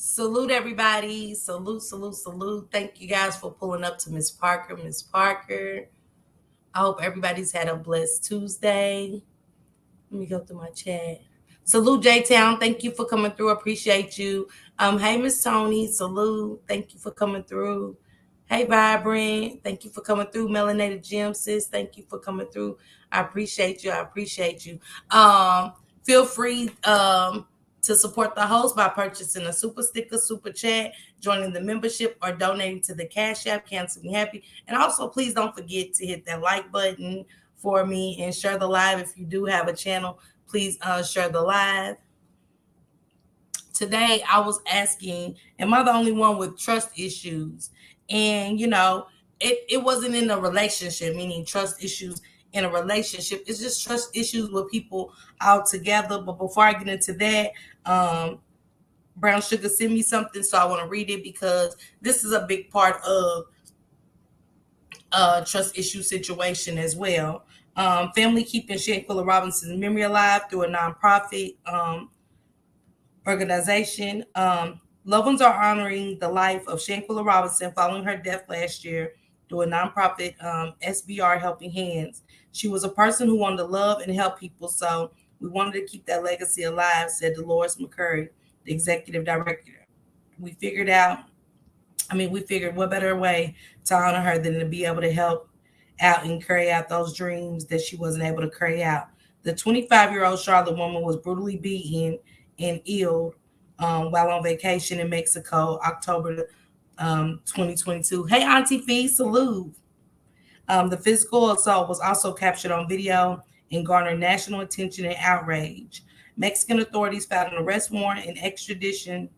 Salute everybody. Salute, salute, salute. Thank you guys for pulling up to Miss Parker. Miss Parker. I hope everybody's had a blessed Tuesday. Let me go through my chat. Salute J Town. Thank you for coming through. Appreciate you. Hey Miss Tony. Salute. Thank you for coming through. Hey Vibrant. Thank you for coming through. Melanated Gym sis. Thank you for coming through. I appreciate you. I appreciate you. Feel free to support the host by purchasing a super sticker, super chat, joining the membership, or donating to the Cash App. Cancel Me Happy. And also, please don't forget to hit that like button for me and share the live. If you do have a channel, please share the live. Today, I was asking, am I the only one with trust issues? And, it wasn't in a relationship, meaning trust issues in a relationship. It's just trust issues with people all together. But before I get into that, Brown Sugar sent me something, so I want to read it because this is a big part of trust issue situation as well. Family keeping Shanquilla Robinson's memory alive through a nonprofit organization. Loved ones are honoring the life of Shanquilla Robinson following her death last year through a nonprofit SBR Helping Hands. She was a person who wanted to love and help people, so we wanted to keep that legacy alive, said Dolores McCurry, the executive director. We figured what better way to honor her than to be able to help out and carry out those dreams that she wasn't able to carry out. The 25-year-old Charlotte woman was brutally beaten and ill while on vacation in Mexico, October 2022. Hey, Auntie Fee, salute. The physical assault was also captured on video and garnered national attention and outrage. Mexican authorities filed an arrest warrant and extradition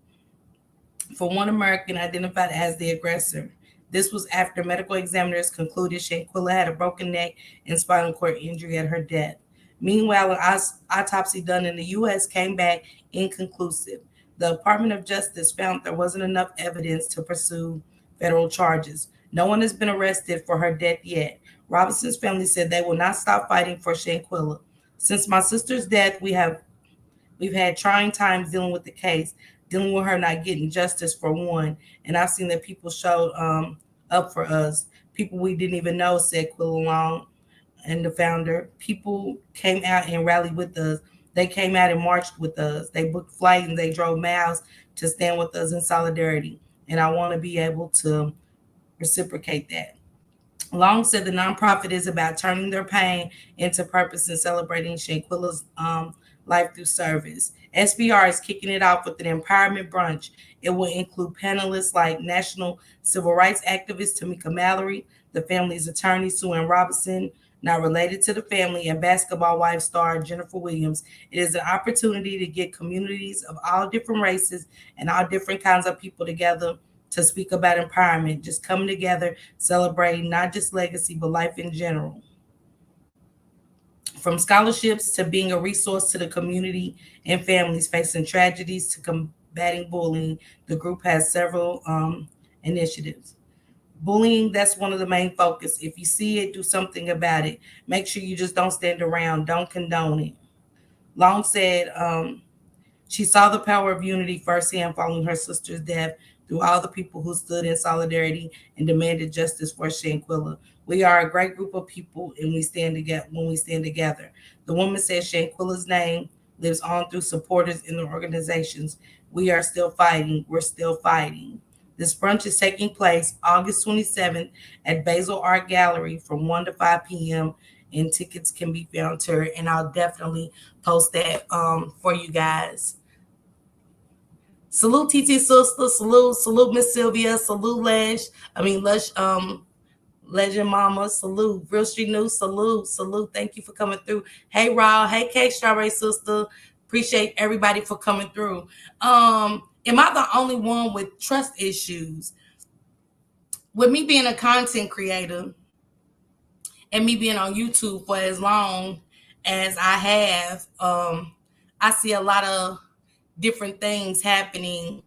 for one American identified as the aggressor. This was after medical examiners concluded Shanquilla had a broken neck and spinal cord injury at her death. Meanwhile, an autopsy done in the U.S. came back inconclusive. The Department of Justice found there wasn't enough evidence to pursue federal charges. No one has been arrested for her death yet. Robinson's family said they will not stop fighting for Shanquilla. Since my sister's death, we've had trying times dealing with the case, dealing with her not getting justice for one. And I've seen that people showed up for us. People we didn't even know, said Quilla Long and the founder. People came out and rallied with us. They came out and marched with us. They booked flights and they drove miles to stand with us in solidarity. And I want to be able to reciprocate that. Long said the nonprofit is about turning their pain into purpose and celebrating Shanquilla's life through service. SBR is kicking it off with an empowerment brunch. It will include panelists like national civil rights activist Tamika Mallory, the family's attorney Sue Ann Robinson, not related to the family, and basketball wife star Jennifer Williams. It is an opportunity to get communities of all different races and all different kinds of people together to speak about empowerment, just coming together, celebrating not just legacy, but life in general. From scholarships to being a resource to the community and families facing tragedies to combating bullying, the group has several initiatives. Bullying, that's one of the main focus. If you see it, do something about it. Make sure you just don't stand around. Don't condone it. Long said she saw the power of unity firsthand following her sister's death through all the people who stood in solidarity and demanded justice for Shanquilla. We are a great group of people and we stand together when we stand together. The woman said Shanquilla's name lives on through supporters in the organizations. We are still fighting. We're still fighting. This brunch is taking place August 27th at Basil Art Gallery from 1 to 5 p.m. and tickets can be found to her. And I'll definitely post that for you guys. Salute TT Sister, salute Miss Sylvia, salute Legend Mama, salute Real Street News, salute. Thank you for coming through. Hey Raw, hey K Strawberry Sister, appreciate everybody for coming through. Am I the only one with trust issues? With me being a content creator and me being on YouTube for as long as I have, I see a lot of different things happening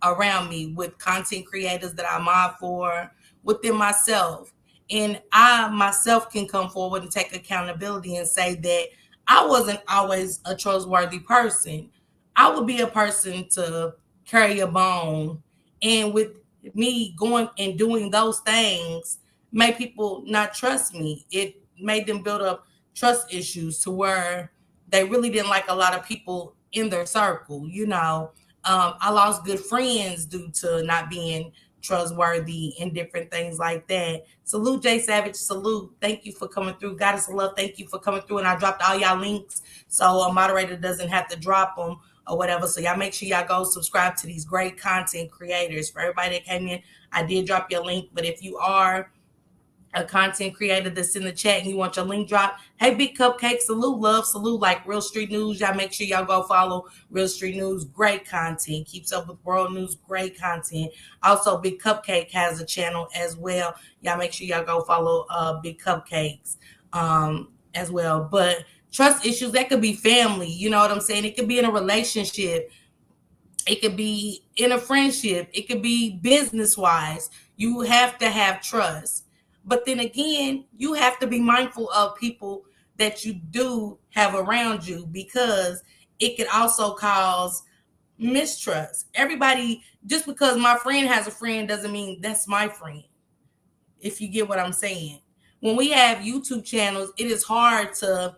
around me with content creators that I mod for, within myself. And I myself can come forward and take accountability and say that I wasn't always a trustworthy person. I would be a person to carry a bone. And with me going and doing those things, made people not trust me. It made them build up trust issues to where they really didn't like a lot of people in their circle. I lost good friends due to not being trustworthy and different things like that. Salute, Jay Savage. Salute. Thank you for coming through. Goddess of Love, thank you for coming through. And I dropped all y'all links so a moderator doesn't have to drop them or whatever. So y'all make sure y'all go subscribe to these great content creators. For everybody that came in, I did drop your link. But if you are a content creator that's in the chat and you want your link drop, hey, Big Cupcake, salute, love, salute, like Real Street News. Y'all make sure y'all go follow Real Street News. Great content. Keeps up with world news. Great content. Also, Big Cupcake has a channel as well. Y'all make sure y'all go follow Big Cupcakes as well. But trust issues, that could be family. You know what I'm saying? It could be in a relationship. It could be in a friendship. It could be business wise. You have to have trust. But then again, you have to be mindful of people that you do have around you, because it could also cause mistrust. Everybody, just because my friend has a friend doesn't mean that's my friend, if you get what I'm saying. When we have YouTube channels, it is hard to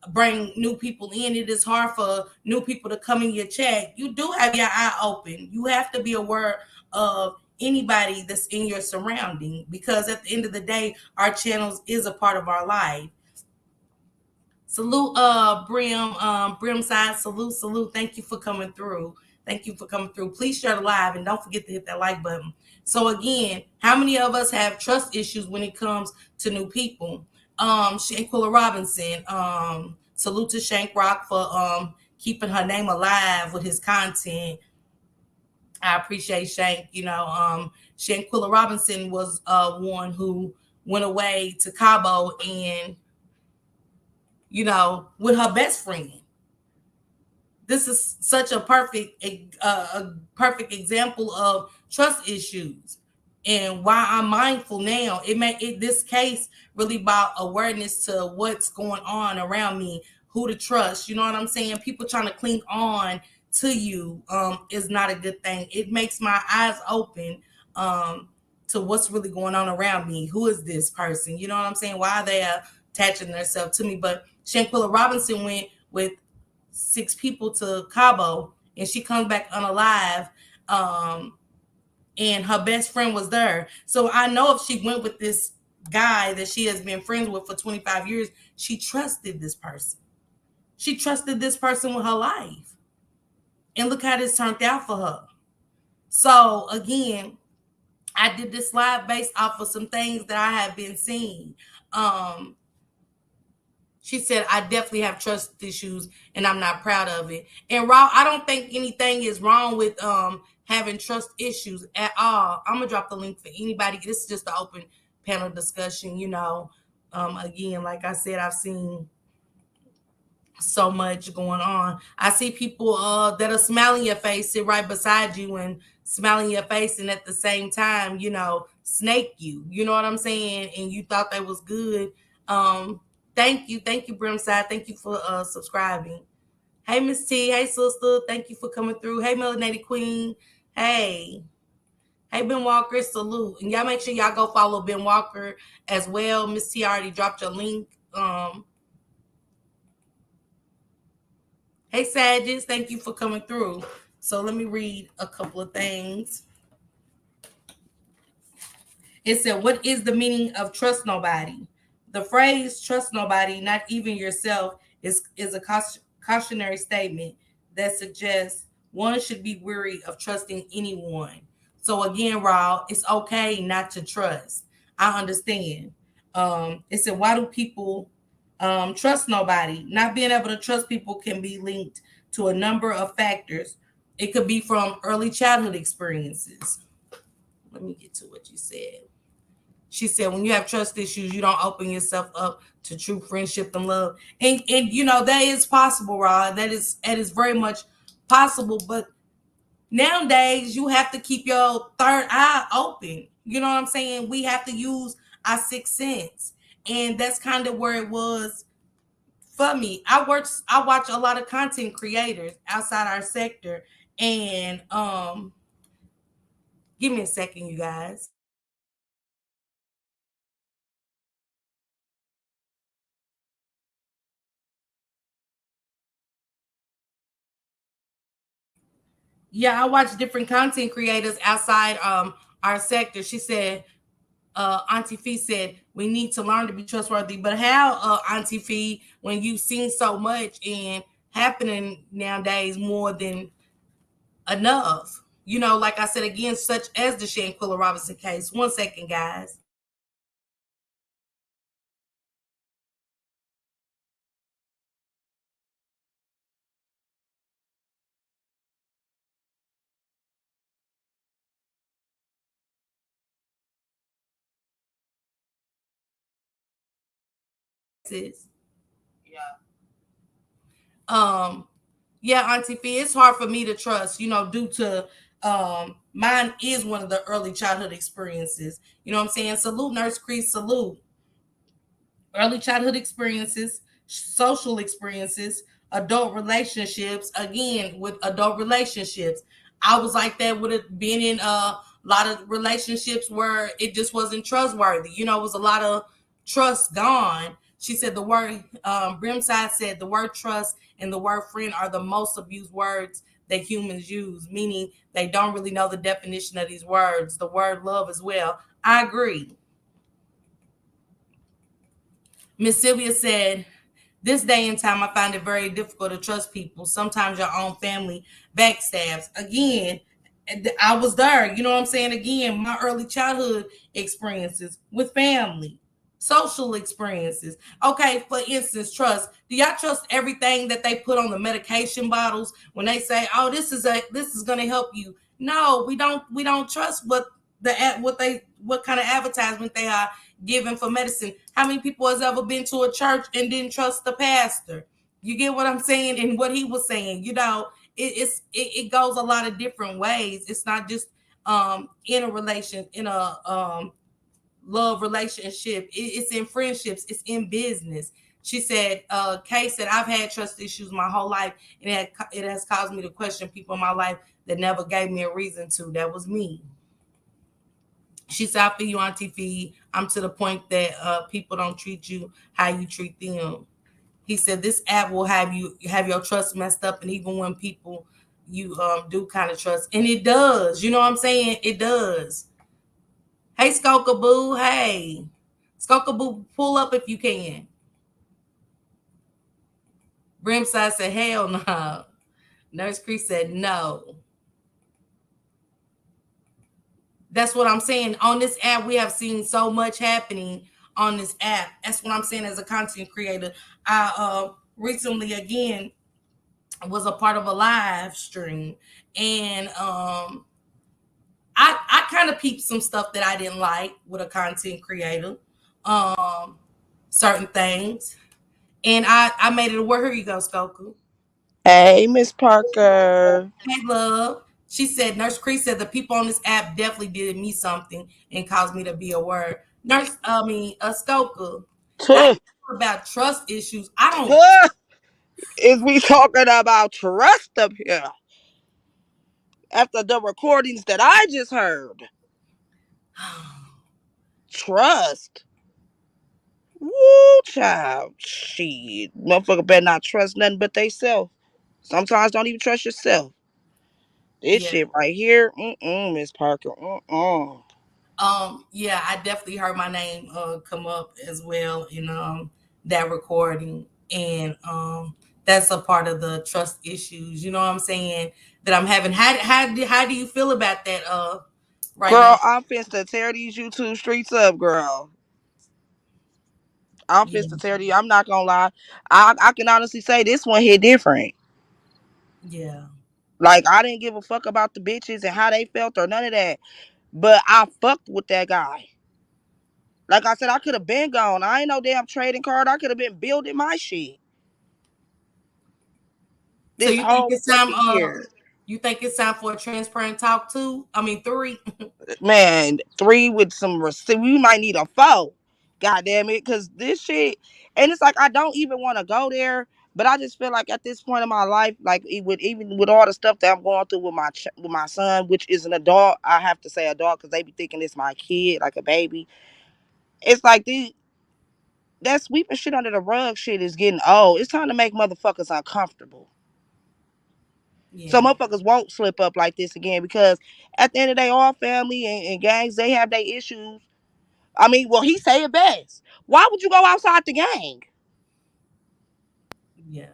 bring new people in. It is hard for new people to come in your chat. You do have your eye open. You have to be aware of anybody that's in your surrounding, because at the end of the day, our channels is a part of our life. Salute, Brimside. Salute. Thank you for coming through. Please share the live and don't forget to hit that like button. So again, how many of us have trust issues when it comes to new people? Shanquilla Robinson. Salute to Shank Rock for keeping her name alive with his content. I appreciate Shank. Shanquilla Robinson was one who went away to Cabo and with her best friend. This is such a perfect example of trust issues, and why I'm mindful now. This case really brought awareness to what's going on around me, who to trust. You know what I'm saying? People trying to cling on to you is not a good thing. It makes my eyes open to what's really going on around me. Who is this person? You know what I'm saying? Why are they attaching themselves to me? But Shanquilla Robinson went with 6 people to Cabo, and she comes back unalive, and her best friend was there. So I know if she went with this guy that she has been friends with for 25 years, she trusted this person. She trusted this person with her life. And look how this turned out for her. So again, I did this live based off of some things that I have been seeing. She said, I definitely have trust issues and I'm not proud of it. And Raw, I don't think anything is wrong with having trust issues at all. I'm going to drop the link for anybody. This is just an open panel discussion, Again, like I said, I've seen so much going on. I see people that are smiling your face, sit right beside you and smiling your face, and at the same time, snake you. You know what I'm saying? And you thought that was good. Thank you, Brimside. Thank you for subscribing. Hey, Miss T. Hey, sister. Thank you for coming through. Hey, Melanated Queen. Hey, Ben Walker. Salute. And y'all make sure y'all go follow Ben Walker as well. Miss T already dropped your link. Hey, Sages. Thank you for coming through. So let me read a couple of things. It said, what is the meaning of trust nobody? The phrase trust nobody, not even yourself, is a cautionary statement that suggests one should be wary of trusting anyone. So again, Raw, it's okay not to trust. I understand. It said, why do people trust nobody? Not being able to trust people can be linked to a number of factors. It could be from early childhood experiences. Let me get to what you said. She said, when you have trust issues, you don't open yourself up to true friendship and love. And that is possible, Rod. That is very much possible. But nowadays, you have to keep your third eye open. You know what I'm saying? We have to use our sixth sense. And that's kind of where it was for me. I watch a lot of content creators outside our sector. And give me a second, you guys. Yeah, I watch different content creators outside our sector. She said, Auntie Fee said we need to learn to be trustworthy. But how, Auntie Fee, when you've seen so much and happening nowadays more than enough? You know, like I said again, such as the Shanquilla Robinson case. One second, guys. Um, yeah, Auntie Fee, it's hard for me to trust, you know, due to mine is one of the early childhood experiences. You know what I'm saying? Salute, Nurse Crease, salute. Early childhood experiences, social experiences, adult relationships. Again, with adult relationships, I was like that with it being in a lot of relationships where it just wasn't trustworthy. You know, it was a lot of trust gone. She said the word, Brimside said the word trust and the word friend are the most abused words that humans use, meaning they don't really know the definition of these words. The word love as well. I agree. Miss Sylvia said, this day and time, I find it very difficult to trust people. Sometimes your own family backstabs. Again, I was there. You know what I'm saying? Again, my early childhood experiences with family, social experiences. Okay, for instance, trust. Do y'all trust everything that they put on the medication bottles when they say, "Oh, this is going to help you"? No, we don't. We don't trust what kind of advertisement they are giving for medicine. How many people has ever been to a church and didn't trust the pastor? You get what I'm saying and what he was saying. You know, it goes a lot of different ways. It's not just in a relation in a love relationship. It's in friendships. It's in business. She said, Kay said, I've had trust issues my whole life, and it has caused me to question people in my life that never gave me a reason to. That was me. She said, I feel you, Auntie Fee. I'm to the point that people don't treat you how you treat them. He said, this app will have you have your trust messed up. And even when people you do kind of trust, and it does, you know what I'm saying? It does. Hey, Skokaboo. Hey, Skokaboo, pull up if you can. Brimside said, hell no. Nurse Creek said, no. That's what I'm saying. On this app, we have seen so much happening on this app. That's what I'm saying as a content creator. I recently again was a part of a live stream, and I kind of peeped some stuff that I didn't like with a content creator. Um Certain things. And I made it aware. Here you go, Skoku. Hey, Miss Parker. Hey, love. She said, Nurse Cree said the people on this app definitely did me something and caused me to be aware. Skoku, I Tuh, about trust issues. I don't. tuh. Is we talking about trust up here? After the recordings that I just heard, trust. Woo, child. Shit. Motherfucker better not trust nothing but they self. Sometimes don't even trust yourself. This Yeah. shit right here, Miss Parker, Yeah, I definitely heard my name come up as well in that recording. And that's a part of the trust issues, you know what I'm saying, that I'm having. How do you feel about that right now? Girl, I'm finna tear these YouTube streets up, girl. I'm Yeah, finna tear these. I'm not gonna lie. I can honestly say this one hit different. yeah. Like I didn't give a fuck about the bitches and how they felt or none of that. But I fucked with that guy. Like I said, I could have been gone. I ain't no damn trading card. I could have been building my shit So this whole fucking year. you think it's time for a transparent talk too? I mean three. Man, three with some receipt. We might need a four. God damn it. Cause this shit, and it's like I don't even want to go there But I just feel like at this point in my life, like even with all the stuff that I'm going through with my son, which is an adult, I have to say adult because they be thinking it's my kid, like a baby. It's like that sweeping shit under the rug shit is getting old. It's time to make motherfuckers uncomfortable. So Yeah. motherfuckers won't slip up like this again because at the end of the day, all family and gangs, they have their issues. I mean, well, he say it best. Why would you go outside the gang? Yeah.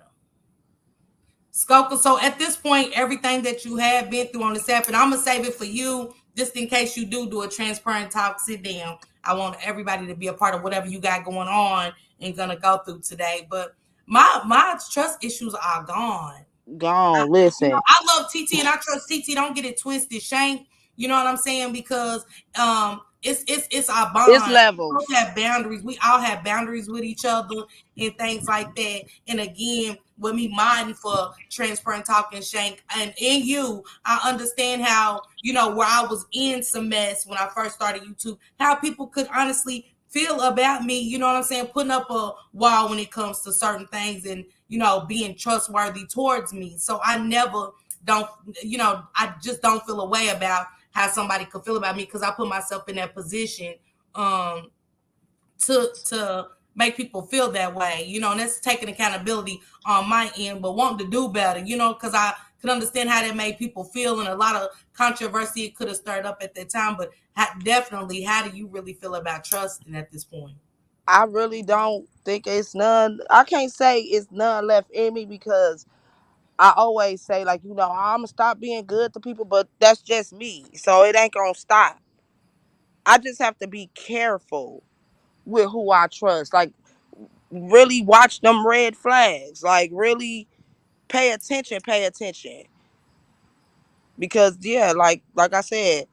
Skoka, so at this point, everything that you have been through on this app, and I'm gonna save it for you just in case you do a transparent talk, sit down. I want everybody to be a part of whatever you got going on and gonna go through today. But my trust issues are gone. I, Gone. you know, Listen, I love TT and I trust TT. Don't get it twisted, Shank. You know what I'm saying? Because it's our it's bond. We levels. both have boundaries. We all have boundaries with each other and things like that. And again, with me minding for transparent talking, Shank, and in you, I understand how, you know, where I was in some mess when I first started YouTube, how people could honestly feel about me, you know what I'm saying, putting up a wall when it comes to certain things and, you know, being trustworthy towards me. So I never don't, you know, I just don't feel a way about how somebody could feel about me because I put myself in that position um to make people feel that way, you know, and that's taking accountability on my end, but wanting to do better, you know, because I could understand how that made people feel and a lot of controversy it could have stirred up at that time. But definitely, how do you really feel about trusting at this point? I really don't think it's none. I can't say it's none left in me because I always say, like, I'm gonna stop being good to people, but that's just me. So it ain't gonna stop. I just have to be careful with who I trust. Like, really watch them red flags. Like, really pay attention, pay attention. Because yeah, like I said,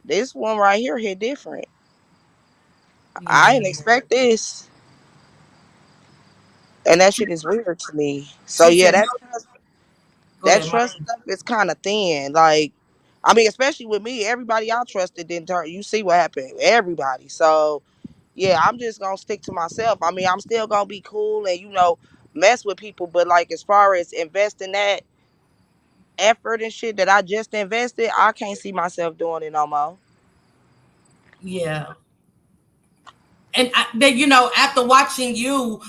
this one right here hit different. I Yeah. didn't expect this. And that shit is weird to me. So She yeah, said, that no, trust go that ahead, Mom. trust stuff is kind of thin. Like, I mean, especially with me, everybody I trusted didn't turn. You see what happened? Everybody. So yeah, I'm just gonna stick to myself. I mean, I'm still gonna be cool and mess with people, but like as far as investing that effort and shit that I just invested, I can't see myself doing it no more. Yeah. And that, you know, after watching you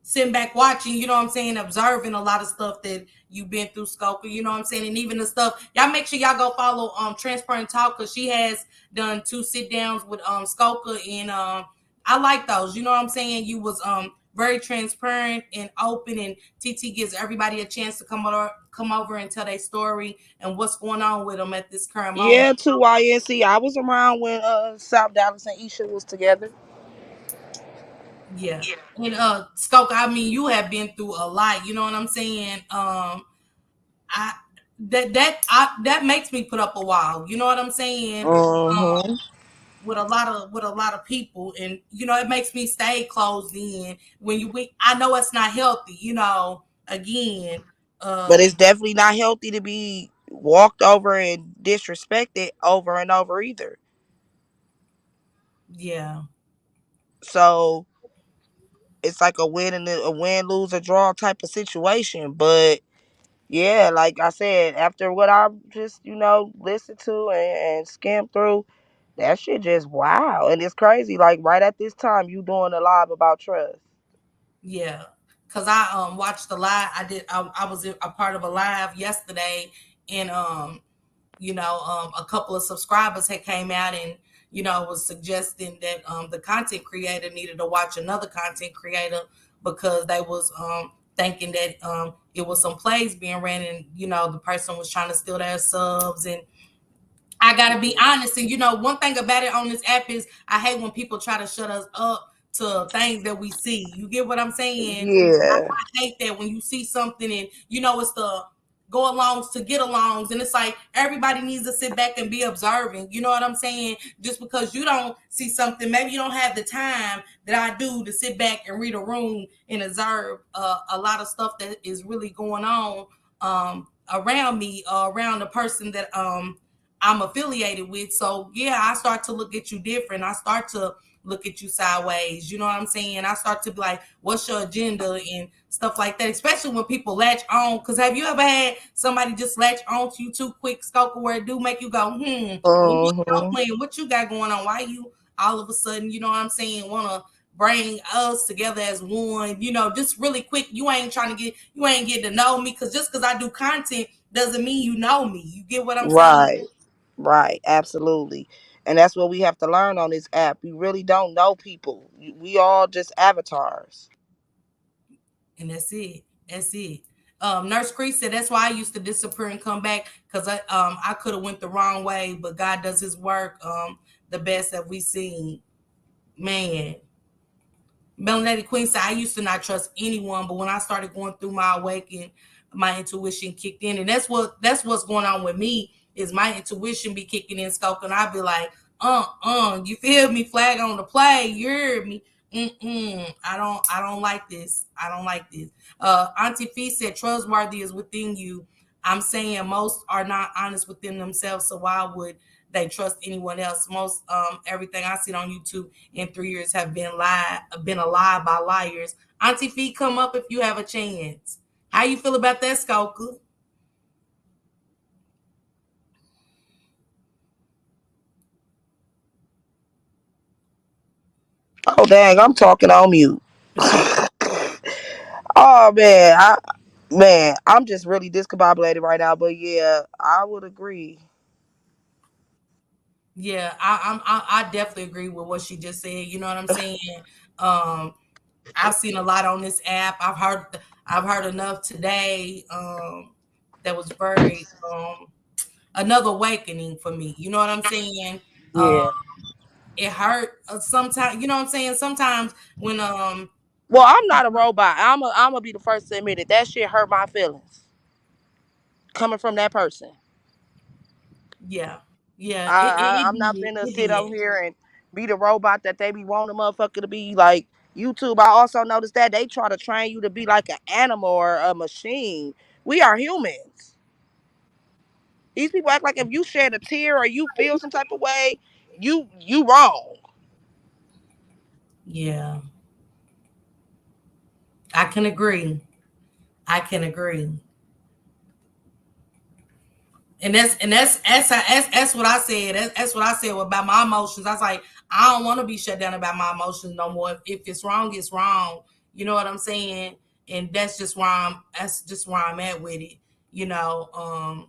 sitting back watching, you know what I'm saying, observing a lot of stuff that you've been through, Skoka, you know what I'm saying, and even the stuff, y'all make sure y'all go follow Transparent Talk, because she has done 2 sit downs with Skoka, and I like those, you know what I'm saying. You was very transparent and open, and TT gives everybody a chance to come over and tell their story and what's going on with them at this current moment. Yeah, to YNC. I was around when South Dallas and Isha was together. Yeah. And Skoka, I mean, you have been through a lot, you know what I'm saying? I that makes me put up a wall, you know what I'm saying? Mm-hmm. With a lot of people, and you know, it makes me stay closed in when I know it's not healthy, you know, again. But it's Um definitely not healthy to be walked over and disrespected over and over either. yeah. So it's like a win, lose, or draw type of situation. But yeah, like I said, after what I just listened to and skimmed through, that shit just wow, and it's crazy. Like right at this time, you doing a live about trust. Yeah, because I watched the live. I was a part of a live yesterday, and you know, a couple of subscribers had came out and, you know, was suggesting that the content creator needed to watch another content creator because they was thinking that it was some plays being ran, and you know, the person was trying to steal their subs. And I gotta be honest, and you know, one thing about it on this app is I hate when people try to shut us up to things that we see. You get what I'm saying? Yeah, I hate that when you see something and you know it's the go alongs to get alongs, and it's like everybody needs to sit back and be observing. You know what I'm saying? Just because you don't see something, maybe you don't have the time that I do to sit back and read a room and observe a lot of stuff that is really going on around me, around the person that I'm affiliated with. So yeah, I start to look at you different. I start to look at you sideways. You know what I'm saying? I start to be like, what's your agenda and stuff like that, especially when people latch on. Because have you ever had somebody just latch on to you too quick, Skoka, where it do make you go, well, what's your Mm-hmm. plan? What you got going on? Why you all of a sudden, you know what I'm saying, want to bring us together as one, just really quick. You ain't getting to know me because just because I do content doesn't mean you know me. You get what I'm saying? Right. Right. Absolutely. And that's what we have to learn on this app. We really don't know people. We all just avatars. And that's it. That's it. Nurse Crease said that's why I used to disappear and come back because I could have went the wrong way, but God does His work the best that we seen. Man, Melanated Queen said, I used to not trust anyone, but when I started going through my awakening, my intuition kicked in. And that's what's going on with me is my intuition be kicking in, Scope, and I'd be like, you feel me? Flag on the play, you hear me? I don't like this. I don't like this. Auntie Fee said, trustworthy is within you. I'm saying most are not honest within themselves, so why would they trust anyone else? Most everything I see on YouTube in 3 years have been a lie by liars. Auntie Fee, come up if you have a chance. How you feel about that, Skoka? Oh dang, I'm talking on mute. Oh man, I'm just really discombobulated right now. But yeah, I would agree. Yeah, I definitely agree with what she just said. You know what I'm saying? Um, I've seen a lot on this app. I've heard enough today. That was very another awakening for me. You know what I'm saying? Um, Yeah. it hurt sometimes. You know what I'm saying? Sometimes when Well, I'm not a robot. I'm gonna be the first to admit it. That shit hurt my feelings coming from that person. yeah, yeah, I, it I'm not did, finna it sit did. over here and be the robot that they be wanting a motherfucker to be. Like YouTube, I also noticed that they try to train you to be like an animal or a machine. We are humans. These people act like if you shed a tear or you feel some type of way, you wrong. Yeah, I can agree. I can agree. And that's what I said. That's what I said about my emotions. I was like, I don't want to be shut down about my emotions no more. If it's wrong, it's wrong. You know what I'm saying? And that's just where I'm at with it. You know,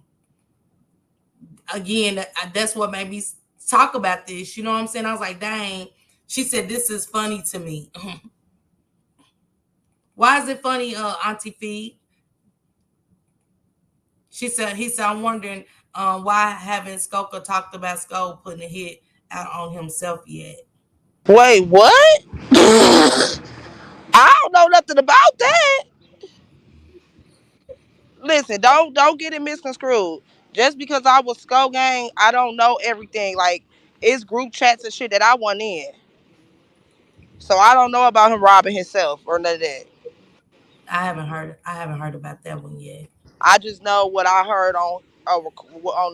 again, that's what made me talk about this. You know what I'm saying? I was like, dang. She said, this is funny to me. Why is it funny, Auntie Fee? He said, I'm wondering why haven't Skoka talked about Sko putting a hit out on himself yet? Wait, what? I don't know nothing about that. Listen, don't get it misconstrued. Just because I was Skull Gang, I don't know everything. Like it's group chats and shit that I wasn't in, so I don't know about him robbing himself or none of that. I haven't heard about that one yet. I just know what I heard on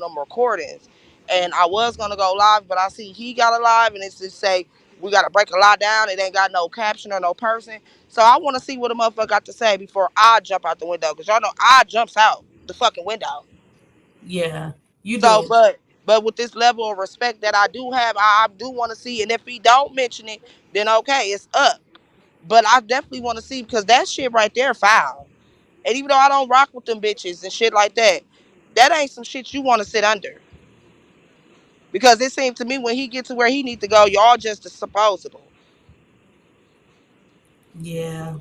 them recordings, and I was gonna go live, but I see he got a live, and it's just say we gotta break a lot down. It ain't got no caption or no person, so I want to see what the motherfucker got to say before I jump out the window, cause y'all know I jumps out the fucking window. Yeah, you So, do. but with this level of respect that I do have, I do want to see. And if he don't mention it, then okay, it's up. But I definitely want to see because that shit right there foul. And even though I don't rock with them bitches and shit like that, that ain't some shit you want to sit under. Because it seemed to me when he get to where he need to go, y'all just disposable. Yeah,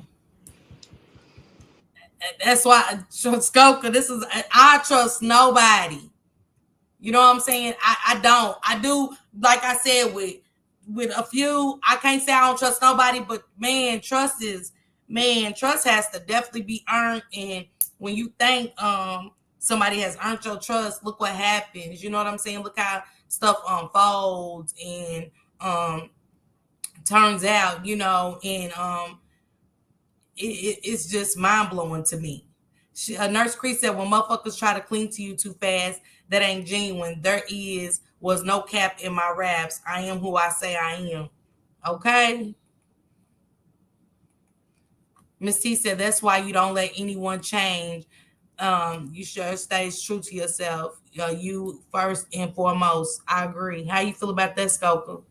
that's why Skoka. This is I trust nobody. You know what I'm saying? I don't. I do. Like I said, with a few, I can't say I don't trust nobody. But trust has to definitely be earned. And when you think somebody has earned your trust, look what happens. You know what I'm saying? Look how stuff unfolds and um turns out. And it's just mind blowing to me. A nurse Cree said, when motherfuckers try to cling to you too fast, that ain't genuine. There was no cap in my raps. I am who I say I am. Okay. Miss T said that's why you don't let anyone change. You sure stay true to yourself. You first and foremost. I agree. How you feel about that, Skoka?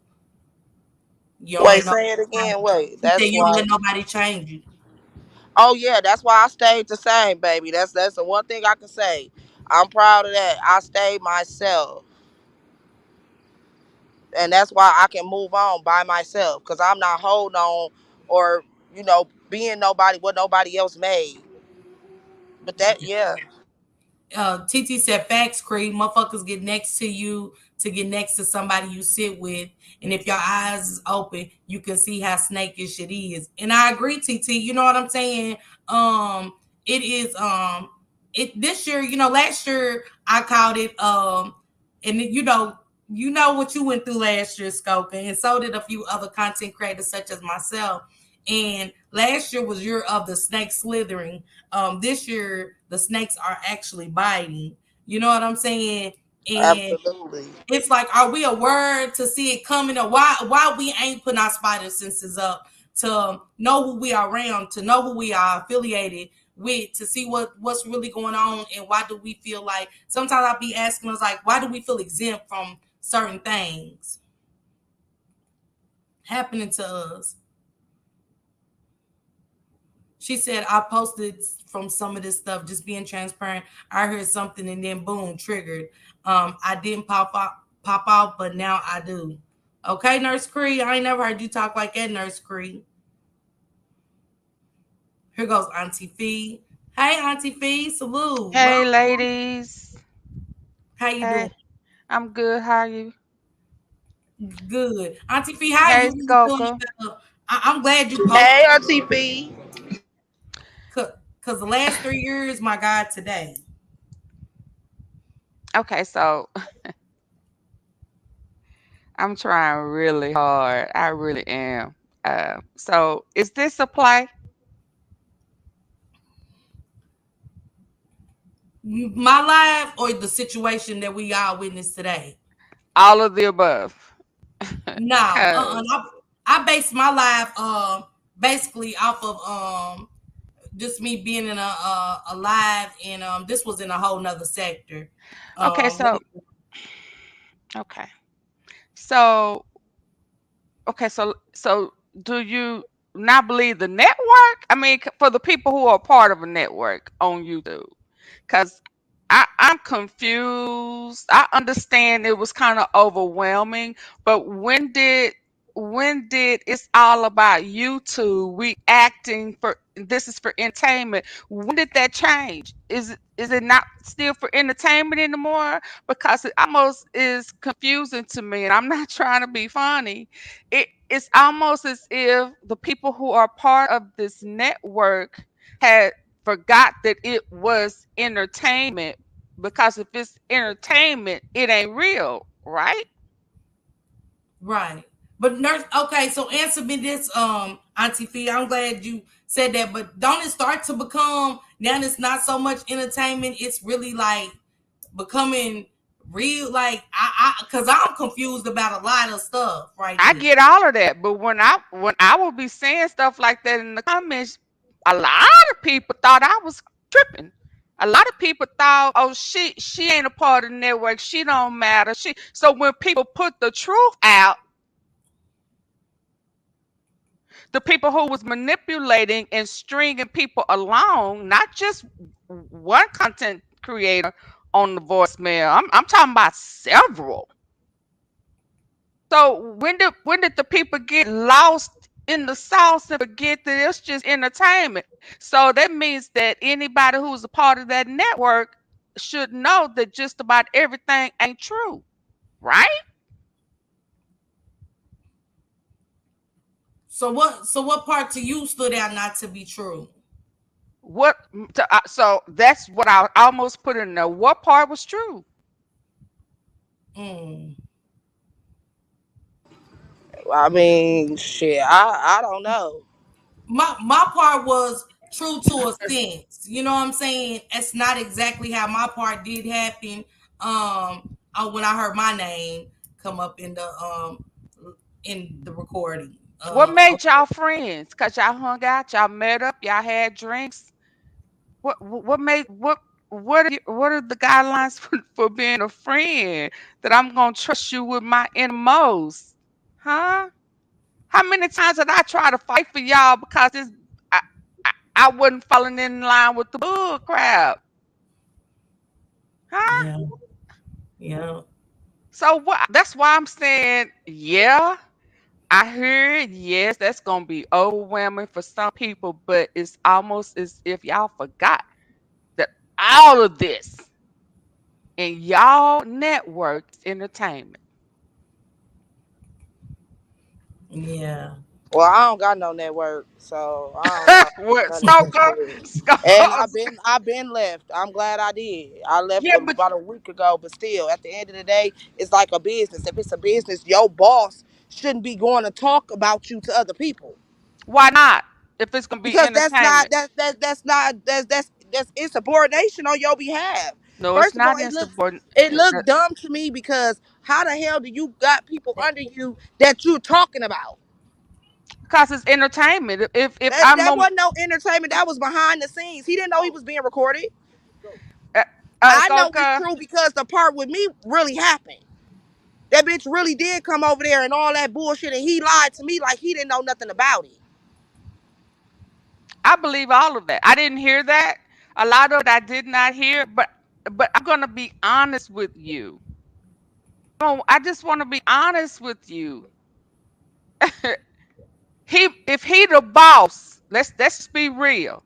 You don't Wait, let say it nobody again. change. Wait, You said that's you don't why. let nobody change you. Oh yeah, that's why I stayed the same, baby. That's the one thing I can say. I'm proud of that. I stayed myself, and that's why I can move on by myself because I'm not holding on or being nobody what nobody else made. But that, yeah, TT said facts, Creed. Motherfuckers get next to you to get next to somebody you sit with. And if your eyes is open, you can see how snakish it is. And I agree, TT. You know what I'm saying? It is it this year, last year I called it and you know what you went through last year, Skoka, and so did a few other content creators such as myself. And last year was year of the snake slithering. This year the snakes are actually biting. You know what I'm saying? And absolutely. it's like, are we aware to see it coming, or why we ain't putting our spider senses up to know who we are around, to know who we are affiliated with, to see what's really going on, and why do we feel like sometimes I'll be asking us like, why do we feel exempt from certain things happening to us? She said, I posted from some of this stuff, just being transparent. I heard something and then boom, triggered. I didn't pop off, but now I do. Okay, Nurse Cree. I ain't never heard you talk like that, Nurse Cree. Here goes Auntie Fee. Hey, Auntie Fee, salute. Well, Hey, ladies. how you doing? Hey, I'm good. How are you? Good. Auntie Fee, how Hey, you been doing? Skoka. I'm glad you posted Hey, Auntie Fee. because the last 3 years, my God, today. Okay, so I'm trying really hard. I really am. So is this a play? My life or the situation that we all witnessed today? All of the above. No, Cause I base my life basically off of just me being in a live, and this was in a whole nother sector. okay, What so okay, so so do you not believe the network? I mean, for the people who are part of a network on YouTube, because I'm confused. I understand it was kind of overwhelming, but when did it's all about YouTube? We acting for this is for entertainment. When did that change? Is it not still for entertainment anymore? Because it almost is confusing to me, and I'm not trying to be funny. It's almost as if the people who are part of this network had forgot that it was entertainment, because if it's entertainment, it ain't real, right? right? But nurse, okay. So answer me this, Auntie Fee. I'm glad you said that. But don't it start to become now? It's not so much entertainment. It's really like becoming real. Like because I'm confused about a lot of stuff right I now. get all of that, but when I will be saying stuff like that in the comments, a lot of people thought I was tripping. A lot of people thought, oh, she ain't a part of the network. She don't matter. So when people put the truth out, the people who was manipulating and stringing people along, not just one content creator on the voicemail. I'm talking about several. So when did the people get lost in the sauce and forget that it's just entertainment? So that means that anybody who's a part of that network should know that just about everything ain't true, right? So what part to you stood out not to be true? So that's what I almost put in there. What part was true? Mm. I mean, shit. I don't know. My part was true to a sense. You know what I'm saying? It's not exactly how my part did happen. When I heard my name come up in the recording. What made Okay. y'all friends? Cause y'all hung out, y'all met up, y'all had drinks. What made what are the guidelines for being a friend that I'm gonna trust you with my innermost? Huh? How many times did I try to fight for y'all because I, I wasn't falling in line with the bull crap? Huh? Yeah. Yeah. So what that's why I'm saying, yeah, I hear it. Yes, that's gonna be overwhelming for some people, but it's almost as if y'all forgot that all of this in y'all network is entertainment. Yeah. Well, I don't got no network, so I don't know What none of that smoker? shit. And Smoker. I've been left. I'm glad I did. I left Yeah, but about a week ago, but still, at the end of the day, it's like a business. If it's a business, your boss shouldn't be going to talk about you to other people why not? If it's gonna be because that's not entertainment. that's not that's insubordination on your behalf. No, it's First of all, not insubordinate. it looked dumb to me because how the hell do you got people under you that you're talking about? Because it's entertainment. If That I'm that on wasn't no entertainment. That was behind the scenes. He didn't know he was being recorded. uh, I know it's Smoker, true because the part with me really happened. That bitch really did come over there and all that bullshit, and he lied to me like he didn't know nothing about it. I believe all of that. I didn't hear that. A lot of it I did not hear, but I'm gonna be honest with you. I just want to be honest with you. If he the boss, let's just be real.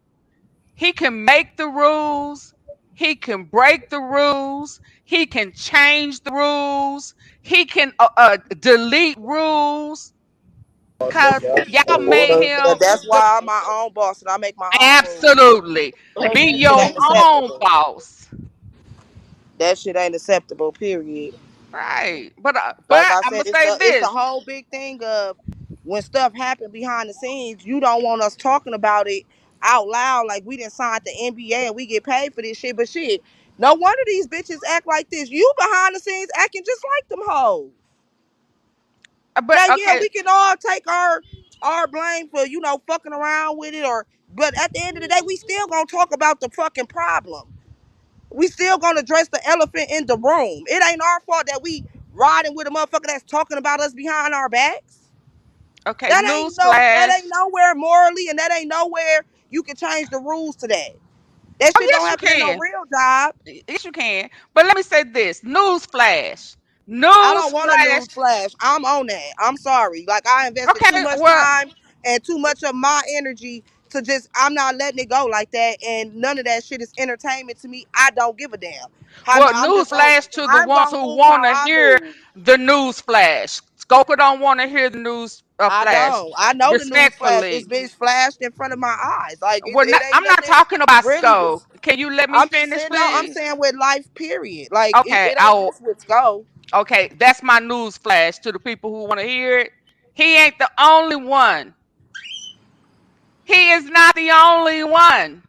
He can make the rules. He can break the rules. He can change the rules. He can delete rules. Cause y'all made him That's the why I'm my own boss and I make my own rules. absolutely be That shit your ain't own acceptable. boss, That shit ain't acceptable. Period. right? Like But I I'm said, gonna say it's a this. whole big thing of when stuff happen behind the scenes, you don't want us talking about it out loud like we didn't sign the NBA and we get paid for this shit. But shit, no wonder these bitches act like this. You behind the scenes acting just like them hoes. But Now, yeah, okay, we can all take our blame for fucking around with it, or but at the end of the day, we still gonna talk about the fucking problem. We still gonna address the elephant in the room. It ain't our fault that we riding with a motherfucker that's talking about us behind our backs. okay. News That flash. ain't nowhere morally, and that ain't nowhere you can change the rules to that. That Oh shit don't yes, you happen in no can. real job. Yes, you can. But let me say this: news flash. I News don't want a flash. news flash. I'm on that. I'm sorry. Like I invested too Okay, much well, time and too much of my energy to just I'm not letting it go like that. And none of that shit is entertainment to me. I don't give a damn. I'm news just gonna flash to the I'm ones gonna who move want how to I hear move. the news flash. Scoper don't want to hear the news I flash. don't. I know the news flash. This Respectfully, bitch flashed in front of my eyes. Like well, it ain't I'm not nothing talking about really. Scope. Can you let me I'm just finish, saying no. I'm please? saying with life. Period. Like Okay, it ain't just with go. okay, that's my news flash to the people who want to hear it. He ain't the only one. He is not the only one.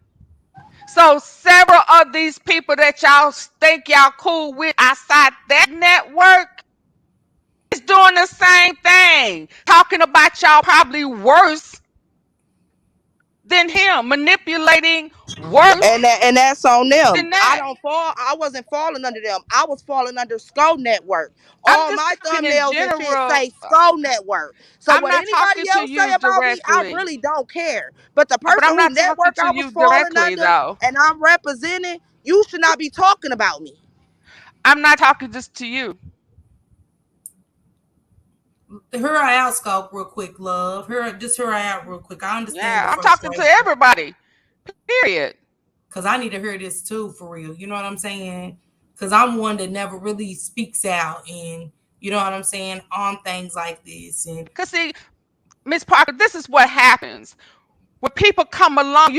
So several of these people that y'all think y'all cool with outside that network is doing the same thing, talking about y'all probably worse than him, manipulating worse And that's on them. than that. I wasn't falling under them. I was falling under Skull Network. I'm All just my talking in thumbnails and shit general. say Skull Network. So I'm what not talking anybody to else you say about me, I directly, really don't care. But the but person I'm who not talking network to I was you falling directly under though. and I'm representing, you should not be talking about me. I'm not talking just to you. Hear her out, Scope, real quick, love. Hear her out real quick. I understand Yeah, the I'm talking to frustration everybody. Period. because I need to hear this too, for real. You know what I'm saying? Because I'm one that never really speaks out, and you know what I'm saying, on things like this. And Cause see, Miss Parker, this is what happens. When people come along,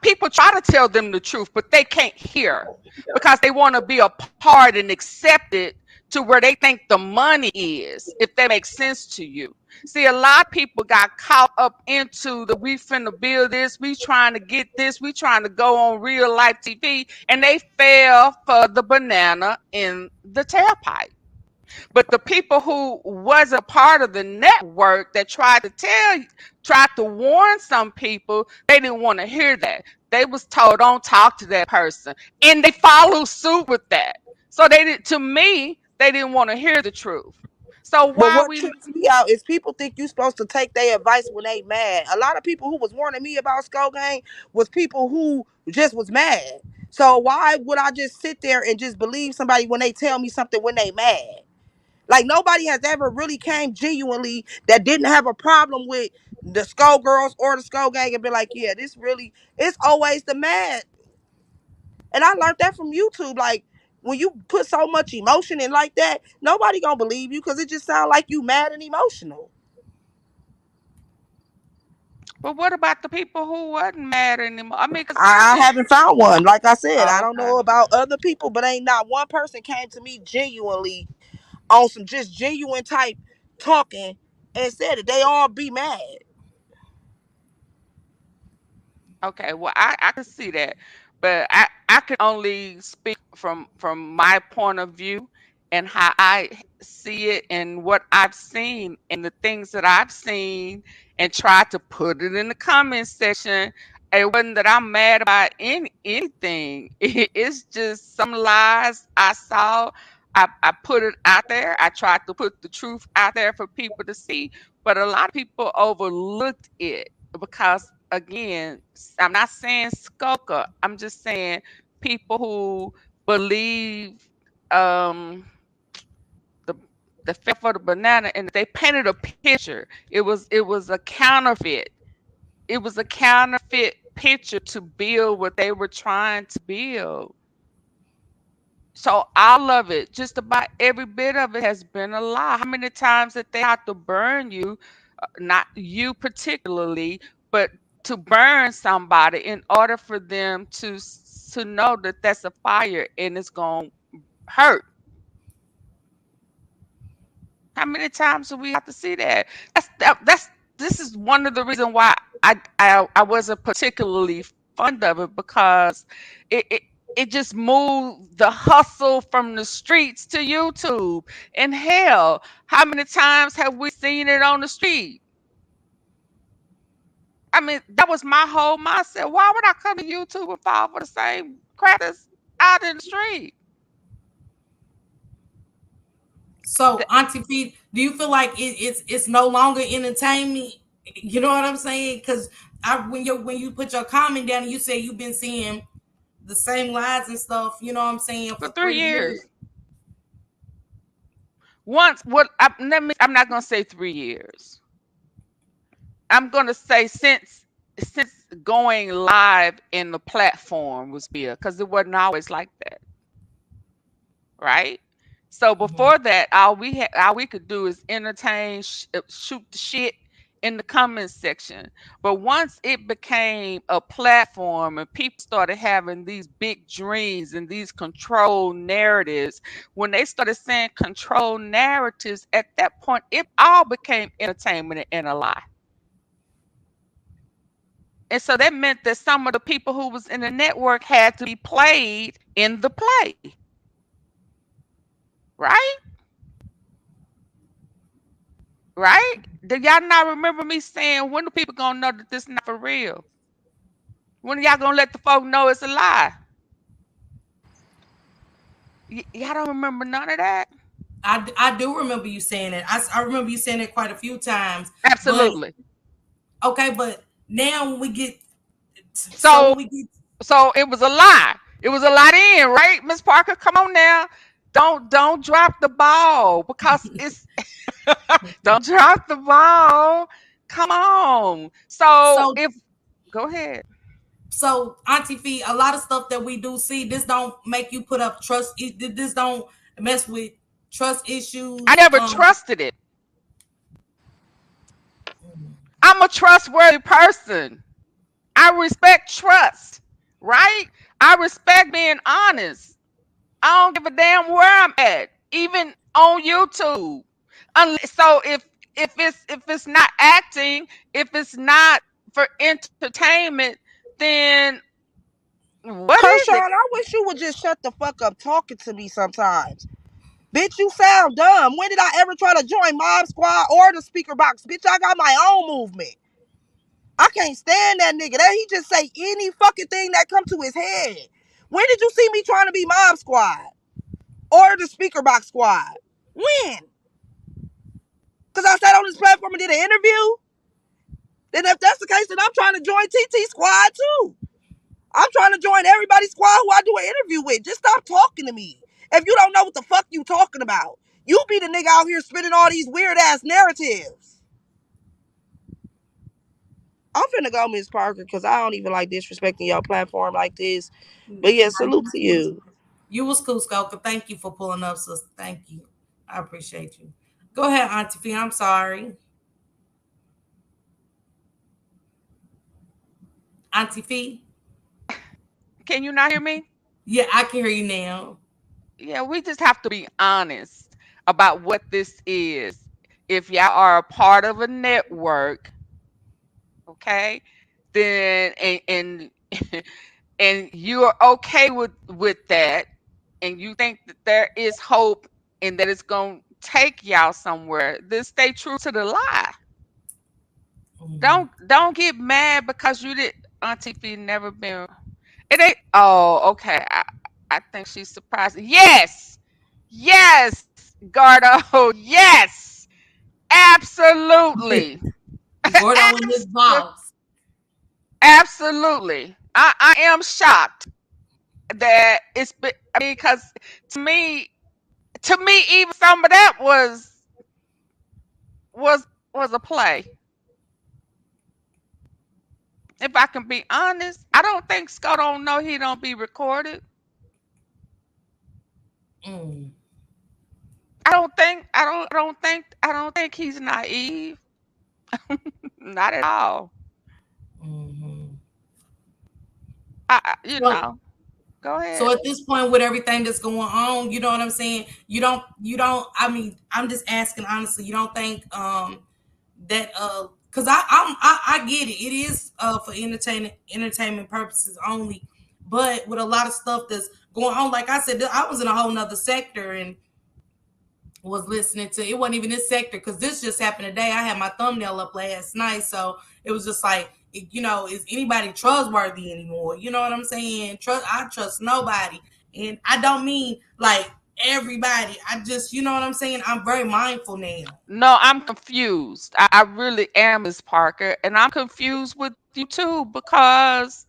people try to tell them the truth, but they can't hear because they want to be a part and accept it to where they think the money is, if that makes sense to you. See, a lot of people got caught up into the we finna build this, we trying to get this, we trying to go on real life TV, and they fell for the banana in the tailpipe. But the people who wasn't part of the network that tried to warn some people, they didn't want to hear that. They was told, don't talk to that person. And they followed suit with that. So to me, they didn't want to hear the truth. So But why what we trips me out is people think you supposed to take their advice when they mad. A lot of people who was warning me about Skull Gang was people who just was mad. So why would I just sit there and just believe somebody when they tell me something when they mad? Like nobody has ever really came genuinely that didn't have a problem with the Skull Girls or the Skull Gang and be like, yeah, this really, it's always the mad. And I learned that from YouTube. Like when you put so much emotion in like that, nobody gonna believe you because it just sounds like you mad and emotional. but what about the people who wasn't mad anymore? I mean, because I haven't found one. Like I said, I don't okay. know about other people, but ain't not one person came to me genuinely on some just genuine type talking and said that they all be mad. Okay, well, I can see that, but I can only speak from my point of view and how I see it and what I've seen and the things that I've seen and tried to put it in the comment section. It wasn't that I'm mad about anything. It's just some lies I saw. I put it out there. I tried to put the truth out there for people to see, but a lot of people overlooked it because again, I'm not saying skulker. I'm just saying people who believe um the the fat for the banana and they painted a picture. It was a counterfeit. It was a counterfeit picture to build what they were trying to build. So all of it, just about every bit of it has been a lie. How many times did they have to burn you? Not you particularly, but to burn somebody in order for them to know that that's a fire and it's going to hurt. How many times do we have to see that? That's this is one of the reasons why I wasn't particularly fond of it because it, it it just moved the hustle from the streets to YouTube. And hell, how many times have we seen it on the street? I mean, that was my whole mindset. Why would I come to YouTube and fall for the same crap that's out in the street? So, Auntie P, do you feel like it's no longer entertainment? You know what I'm saying? Because when you put your comment down and you say you've been seeing the same lies and stuff, you know what I'm saying, For for 3 3 years. years. Once what I'm not going to say 3 years. I'm going to say since going live in the platform was built cuz it wasn't always like that, right? So Mhm. before that, all we could do is entertain, shoot the shit in the comments section. But once it became a platform and people started having these big dreams and these control narratives, when they started saying control narratives, at that point, it all became entertainment and a lie. And so that meant that some of the people who was in the network had to be played in the play, right? Right? Do y'all not remember me saying when the people gonna know that this not for real? When y'all gonna let the folk know it's a lie? Y'all don't remember none of that? I do remember you saying it. I remember you saying it quite a few times. But Absolutely. okay, but now when we get so So when we get so it was a lie. It was a lie then, right, Miss Parker? Come on now. Don't drop the ball because it's don't drop the ball. Come on. So so if go ahead. so Auntie Fee, a lot of stuff that we do see, this don't make you put up trust. This don't mess with trust I issues. never trusted it. I'm a trustworthy person. I respect trust, right? I respect being honest. I don't give a damn where I'm at, even on YouTube. So if it's not acting, if it's not for entertainment, then what is Kershaw, it? I wish you would just shut the fuck up talking to me sometimes. Bitch, you sound dumb. When did I ever try to join Mob Squad or the Speaker Box? Bitch, I got my own movement. I can't stand that nigga. That he just say any fucking thing that come to his head. When did you see me trying to be Mob Squad or the Speaker Box Squad? When? Because I sat on this platform and did an interview? Then if that's the case, then I'm trying to join TT Squad too. I'm trying to join everybody's squad who I do an interview with. Just stop talking to me. If you don't know what the fuck you talking about, you be the nigga out here spinning all these weird ass narratives. I'm finna go, Miss Parker, because I don't even like disrespecting your platform like this. But yeah, salute to you. You was cool, Skoka. Thank you for pulling up, sister. Thank you. I appreciate you. Go ahead, Auntie Fee. I'm sorry. Auntie Fee? Can you not hear me? Yeah, I can hear you now. Yeah, we just have to be honest about what this is. If y'all are a part of a network, okay, then and you're okay with that, and you think that there is hope and that it's gonna take y'all somewhere, then stay true to the lie. Don't get mad because you did. Auntie Fee never been. It ain't. Oh, okay. I think she's surprised. Yes, yes, Gardo. Yes, absolutely, Gordo in this box. absolutely. I am shocked that I mean, because to me, even some of that was was a play. If I can be honest, I don't think Scott don't know he don't be recorded. Mm. I don't think he's naive. Not at all. Mm-hmm. You So, know, go so ahead. at this point, with everything that's going on, you know what I'm saying? You don't. I mean, I'm just asking honestly. You don't think that because I get it. It is for entertainment purposes only, but with a lot of stuff that's going on, like I said, I was in a whole nother sector and was listening to it. Wasn't even this sector because this just happened today. I had my thumbnail up last night, so it was just like, is anybody trustworthy anymore? You know what I'm saying? I trust nobody, and I don't mean like everybody. I just, you know what I'm saying. I'm very mindful now. No, I'm confused. I really am, Miss Parker, and I'm confused with you too because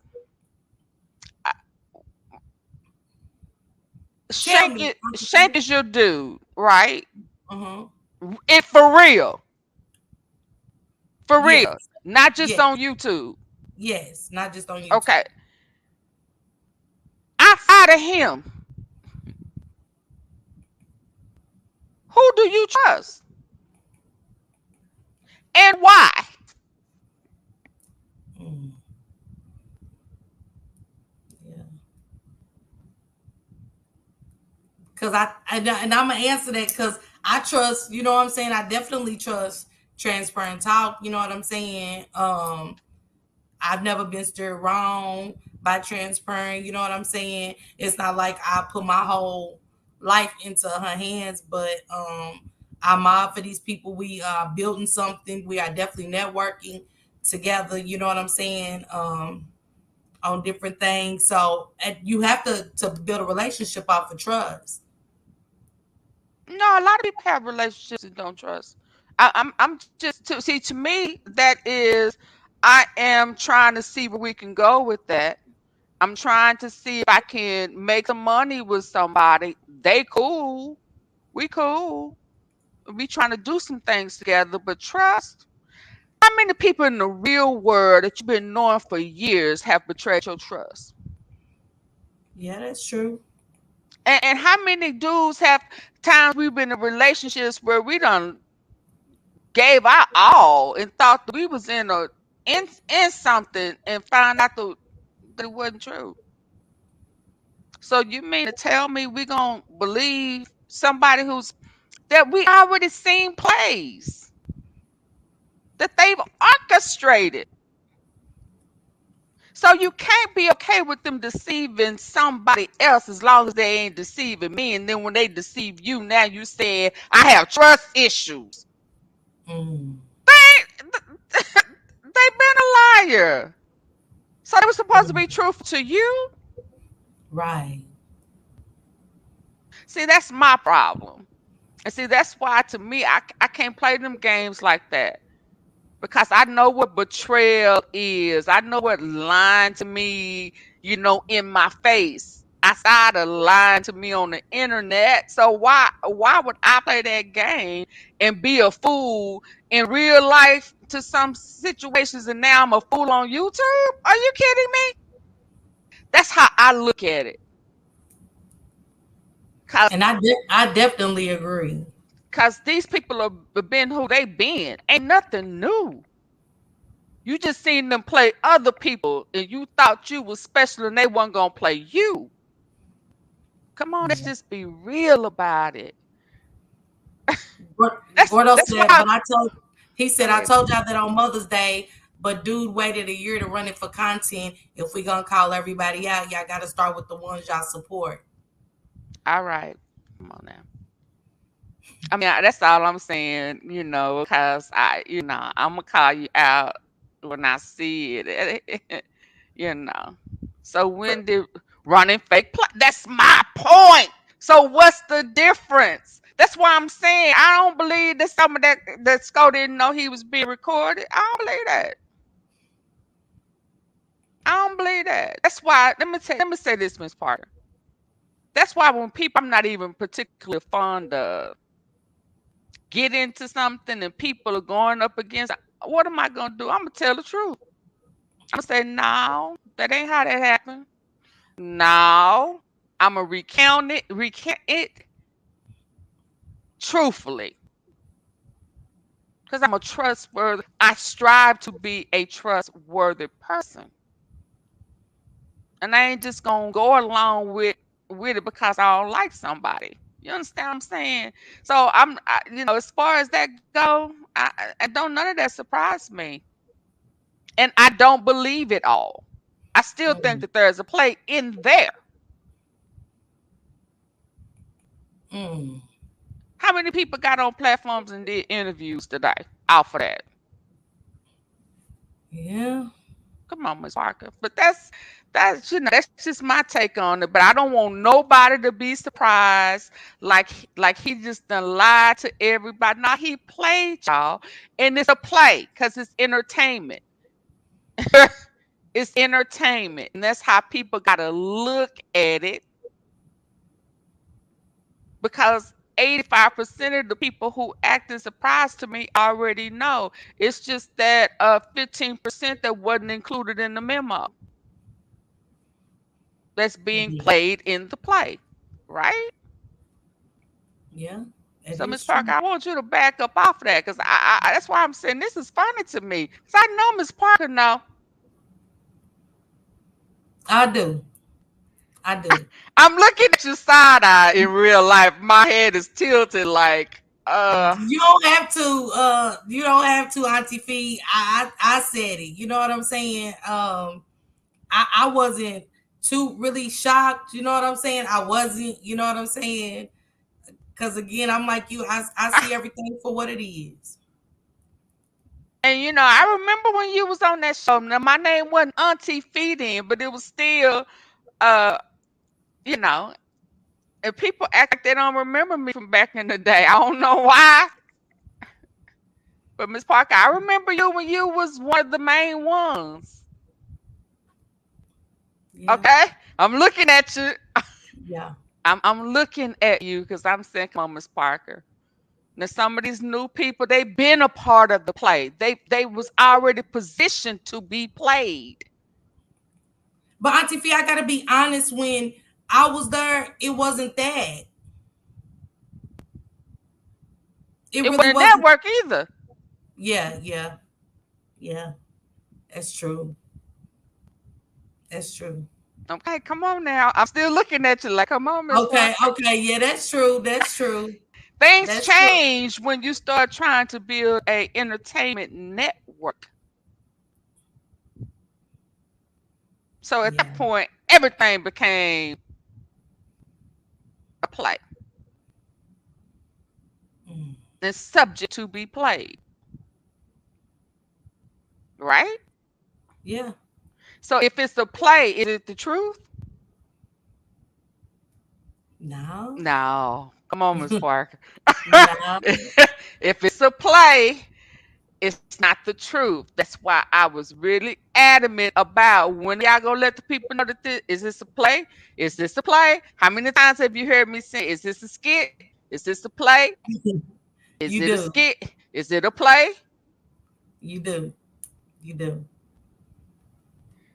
Tell me. Shank is your dude, right? Uh-huh. And for real, Yes. not just Yes. on YouTube. Yes. Not just on YouTube. Okay, outside of him, who do you trust and why? Mm, yeah. Because and I'm gonna answer that because I trust. You know what I'm saying. I definitely trust transparent talk. You know what I'm saying. I've never been steered wrong by transparent. You know what I'm saying. It's not like I put my whole life into her hands, but I'm mob for these people. We are building something. We are definitely networking together. You know what I'm saying. On different things. So you have to build a relationship off of trust. No, a lot of people have relationships and don't trust. I'm just to see to me that is I am trying to see where we can go with that. I'm trying to see if I can make some money with somebody. They cool. We cool. We trying to do some things together, but trust. How many people in the real world that you've been knowing for years have betrayed your trust? Yeah, that's true. And how many dudes have times we've been in relationships where we done gave our all and thought that we was in something and found out that it wasn't true. So you mean to tell me we gonna believe somebody who's that we already seen plays that they've orchestrated? So you can't be okay with them deceiving somebody else as long as they ain't deceiving me. And then when they deceive you, now you said I have trust issues. Mm. They've been a liar. So they were supposed to Mm. be truthful to you. Right. See, that's my problem. And see, that's why to me, I can't play them games like that. Because I know what betrayal is. I know what lying to me, in my face. Outside of lying to me on the internet. So why would I play that game and be a fool in real life to some situations and now I'm a fool on YouTube? Are you kidding me? That's how I look at it. Cause, And I definitely agree. Cause these people have been who they been. Ain't nothing new. You just seen them play other people and you thought you was special and they weren't gonna play you. Come on, let's Yeah. just be real about it. That's Gordo that's said, why. but he Go said, I ahead. told y'all that on Mother's Day, but dude waited a year to run it for content. If we gonna call everybody out, y'all gotta start with the ones y'all support. All right. Come on now. I mean, that's all I'm saying, because I'm gonna call you out when I see it. you know. So when did running fake play? That's my point. So what's the difference? That's why I'm saying I don't believe that some of that Sco didn't know he was being recorded. I don't believe that. I don't believe that. That's why let me say this, Miss Parker. That's why when people I'm not even particularly fond of get into something and people are going up against, what am I gonna do? I'm gonna tell the truth. I'm gonna say, no, that ain't how that happened. No, I'm gonna recount it truthfully. Because I'm a trustworthy, I strive to be a trustworthy person. And I ain't just gonna go along with it because I don't like somebody. You understand what I'm saying? So as far as that go, I don't none of that surprised me, and I don't believe it all. I still think Mm. that there's a play in there. Mm. How many people got on platforms and did interviews today off of that? Yeah. Come on, Miss Parker. But that's just my take on it. But I don't want nobody to be surprised like he just done lied to everybody. Now he played y'all, and it's a play because it's entertainment. It's entertainment, and that's how people gotta look at it because 85% of the people who acting surprised to me already know. It's just that 15% that wasn't included in the memo that's being Yeah. played in the play, right? Yeah. It So, Miss is Parker, true. I want you to back up off of that because that's why I'm saying this is funny to me because I know Miss Parker know. I do. I do. I'm looking at your side eye in real life. My head is tilted like, You don't have to, Auntie Fee. I said it. You know what I'm saying? I wasn't too really shocked, you know what I'm saying? I wasn't, you know what I'm saying? Because again, I'm like you, I see everything for what it is. and I remember when you was on that show. Now, my name wasn't Auntie Fee then, but it was still, uh, you know, and people act like they don't remember me from back in the day. I don't know why. But Miss Parker, I remember you when you was one of the main ones. Yeah. Okay? I'm looking at you. Yeah. I'm looking at you because I'm saying, come on, Miss Parker. Now some of these new people, they've been a part of the play. They was already positioned to be played. But Auntie Fee, I gotta be honest, when I was there, it wasn't that. It It really wasn't a wasn't. network either. Yeah, yeah, yeah. That's true. That's true. Okay, come on now. I'm still looking at you like, come on, Miss Okay, Parker. okay, yeah, that's true. That's true. Things That's true. change when you start trying to build a entertainment network. So at Yeah. that point, everything became a play Mm. and subject to be played, right? Yeah. So if it's a play, is it the truth? No. No. Come on, Miss Parker. No. If it's a play, it's not the truth. That's why I was really adamant about when y'all gonna let the people know that is this a play? Is this a play? How many times have you heard me say, is this a skit? Is this a play? Is You it a do. skit? Is it a play? You do. You do.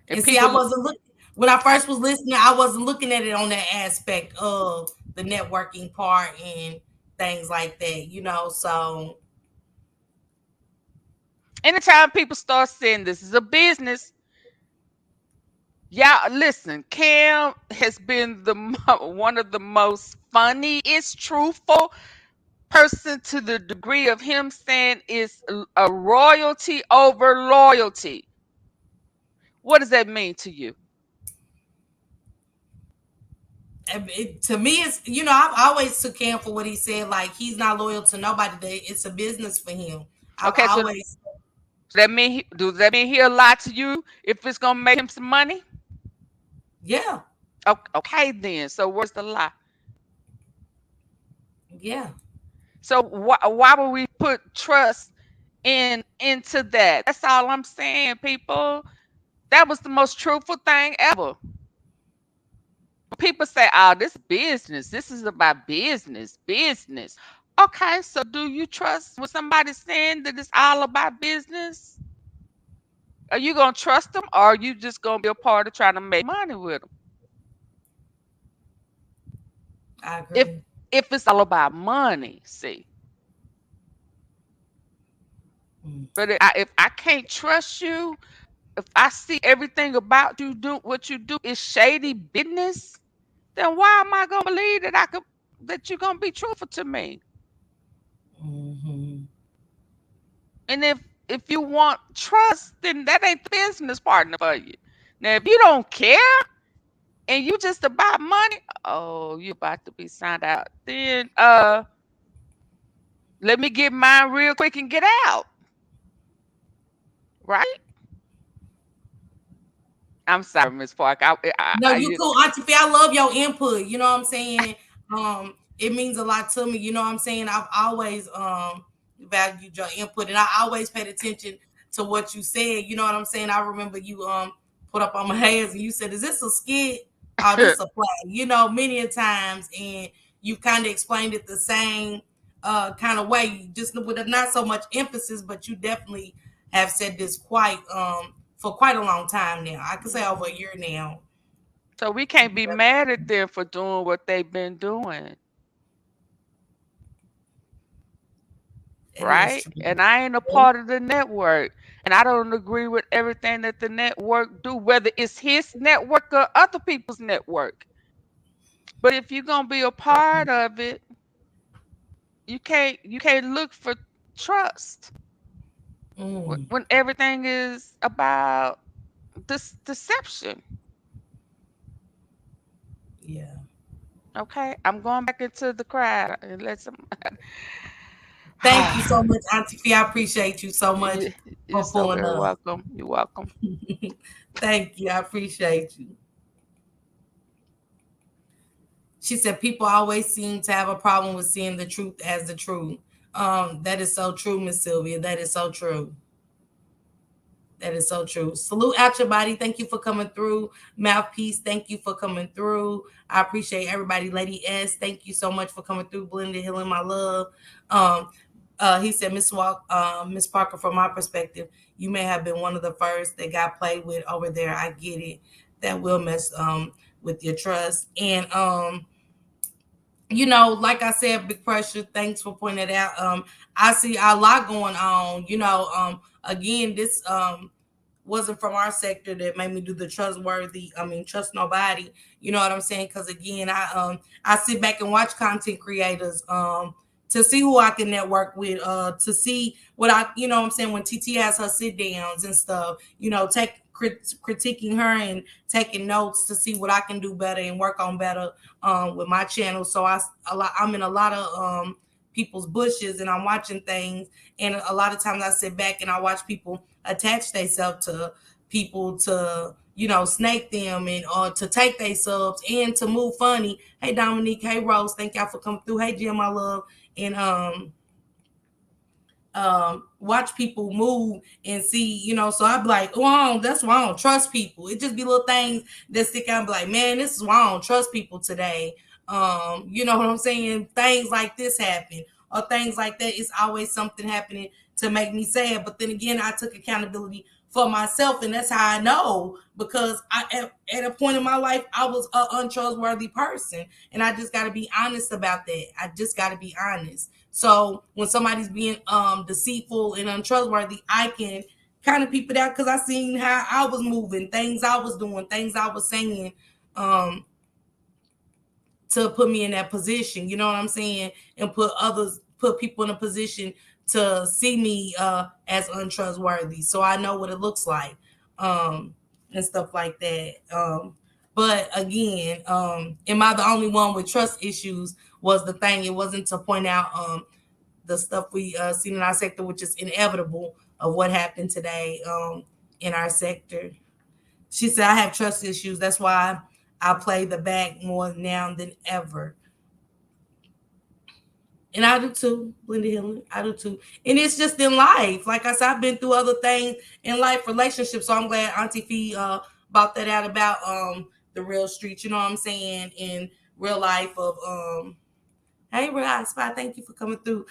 And And see, I people, wasn't looking when I first was listening. I wasn't looking at it on that aspect of the networking part and things like that. So anytime people start saying this is a business, yeah, listen, Cam has been one of the most funniest, truthful person to the degree of him saying it's a royalty over loyalty. What does that mean to you? to me, it's I've always took him for what he said. Like he's not loyal to nobody. It's a business for him. I've Okay, so always does that mean he'll lie to you if it's gonna make him some money? yeah, Okay, then. So where's the lie? yeah. So why would we put trust into that? That's all I'm saying, people. That was the most truthful thing ever. People say, "Oh, this business. This is about business, business." Okay, so do you trust when somebody's saying that it's all about business? Are you gonna trust them, or are you just gonna be a part of trying to make money with them? I If agree. if it's all about money, see. Mm. But if I can't trust you, if I see everything about you do what you do is shady business, then why am I gonna believe that you're gonna be truthful to me? Mm-hmm. And if you want trust, then that ain't the business partner for you. Now, if you don't care and you just about money, oh, you about to be signed out. Then let me get mine real quick and get out. Right? I'm sorry, Miss Park. No, you cool, Auntie Fee. I love your input. You know what I'm saying? It means a lot to me. You know what I'm saying? I've always valued your input, and I always paid attention to what you said. You know what I'm saying? I remember you put up on my hands and you said, "Is this a skit? Oh, this a play?" Many a times, and you kind of explained it the same kind of way, just with not so much emphasis, but you definitely have said this quite for quite a long time now. I could say over a year now. So we can't be mad at them for doing what they've been doing, It is right? true. And I ain't a part of the network, and I don't agree with everything that the network do, whether it's his network or other people's network. But if you're gonna be a part of it, you can't look for trust Mm, when everything is about this deception. yeah. Okay, I'm going back into the crowd and let some. Thank you so much, Auntie Fee. I appreciate you so much You- You're for so pulling very up. welcome. You're welcome. Thank you. I appreciate you. She said people always seem to have a problem with seeing the truth as the truth. That is so true, Miss Sylvia. That is so true. That is so true. Salute out your body. Thank you for coming through. Mouthpiece, thank you for coming through. I appreciate everybody. Lady S, thank you so much for coming through. Blended Healing My Love. Um, he said, Miss Parker, from my perspective, you may have been one of the first that got played with over there. I get it. That will mess with your trust. And like I said, Big Pressure, thanks for pointing it out. I see a lot going on. Again, this wasn't from our sector that made me do the trust nobody. You know what I'm saying? Because again, I sit back and watch content creators to see who I can network with, to see what I, you know what I'm saying, when TT has her sit downs and stuff, take critiquing her and taking notes to see what I can do better and work on better with my channel. So I'm in a lot of people's bushes and I'm watching things, and a lot of times I sit back and I watch people attach themselves to people to, you know, snake them and to take their subs and to move funny. Hey Dominique, hey Rose, thank y'all for coming through. Hey Jim, my love. And watch people move and see, you know, so I'd be like, oh, that's why I don't trust people. It just be little things that stick out and be like, man, this is why I don't trust people today. You know what I'm saying? Things like this happen or things like that. It's always something happening to make me sad. But then again, I took accountability for myself, and that's how I know, because at a point in my life, I was an untrustworthy person, and I just got to be honest about that. I just got to be honest. So when somebody's being deceitful and untrustworthy, I can kind of peep it out because I seen how I was moving, things I was doing, things I was saying to put me in that position. You know what I'm saying? And put people in a position to see me as untrustworthy. So I know what it looks like and stuff like that. But again, am I the only one with trust issues was the thing. It wasn't to point out the stuff we seen in our sector, which is inevitable of what happened today in our sector. She said, I have trust issues. That's why I play the back more now than ever. And I do too, Linda Hillen. I do too. And it's just in life. Like I said, I've been through other things in life, relationships. So I'm glad Auntie Fee brought that out about the real street, you know what I'm saying, in real life of hey, Real Hot Spot, thank you for coming through.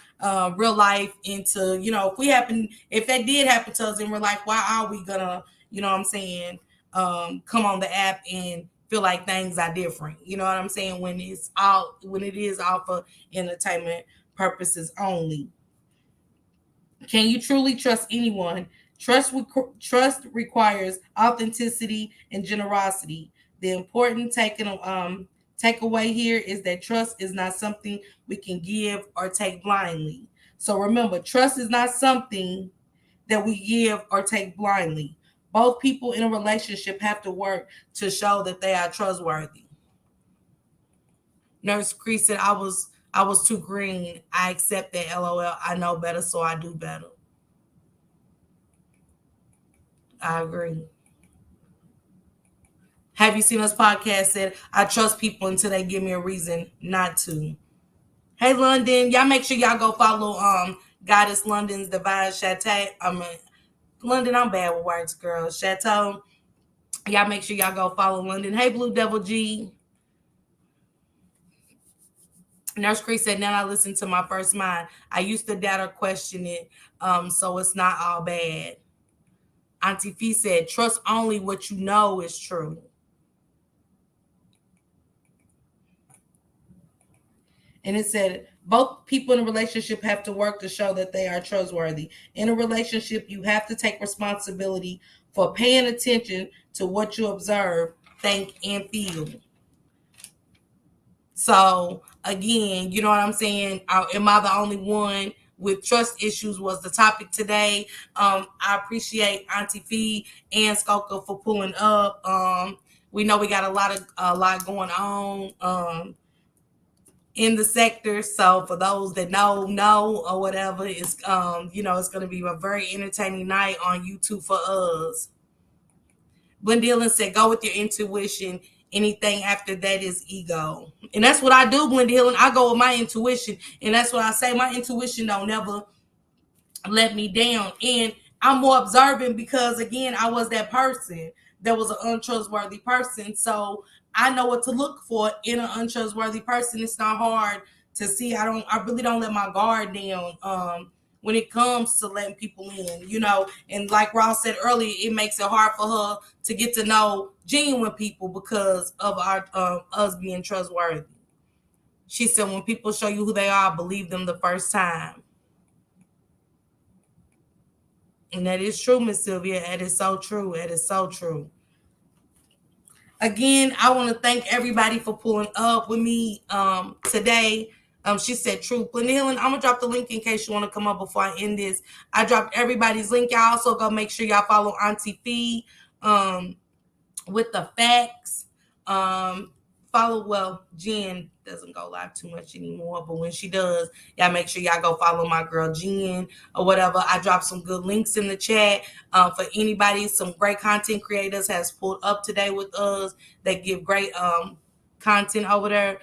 Real life into, you know, if that did happen to us in real life, why are we gonna, you know what I'm saying, come on the app and feel like things are different? You know what I'm saying? When it is all for entertainment purposes only. Can you truly trust anyone? Trust requires authenticity and generosity. The important takeaway here is that trust is not something we can give or take blindly. So remember, trust is not something that we give or take blindly. Both people in a relationship have to work to show that they are trustworthy. Nurse Cree said, I was too green. I accept that. LOL. I know better, so I do better. I agree. Have You Seen Us podcast said, I trust people until they give me a reason not to. Hey, London. Y'all make sure y'all go follow Goddess London's Divine Chateau. London, I'm bad with words, girl. Chateau. Y'all make sure y'all go follow London. Hey, Blue Devil G. Nurse Cree said, now I listen to my first mind. I used to doubt or question it, so it's not all bad. Auntie Fee said, trust only what you know is true. And it said, both people in a relationship have to work to show that they are trustworthy. In a relationship, you have to take responsibility for paying attention to what you observe, think, and feel. So, again, you know what I'm saying? Am I the only one with trust issues was the topic today. I appreciate Auntie Fee and Skoka for pulling up. We know we got a lot going on in the sector. So for those that know or whatever, it's you know, it's gonna be a very entertaining night on YouTube for us. Gwen Dillon said, go with your intuition. Anything after that is ego. And that's what I do, Gwen Dillon. I go with my intuition. And that's what I say. My intuition don't never let me down. And I'm more observant because, again, I was that person that was an untrustworthy person. So I know what to look for in an untrustworthy person. It's not hard to see. I really don't let my guard down when it comes to letting people in, you know. And like Ross said earlier, it makes it hard for her to get to know genuine people because of our us being trustworthy. She said, when people show you who they are, believe them the first time. And that is true, Miss Sylvia. That is so true. That is so true. Again, I want to thank everybody for pulling up with me today. She said, true. Glenn, I'm going to drop the link in case you want to come up before I end this. I dropped everybody's link. Y'all also go make sure y'all follow Auntie Fee with the facts. Follow Jen doesn't go live too much anymore, but when she does, y'all make sure y'all go follow my girl Jen or whatever. I dropped some good links in the chat for anybody. Some great content creators has pulled up today with us that give great content over there.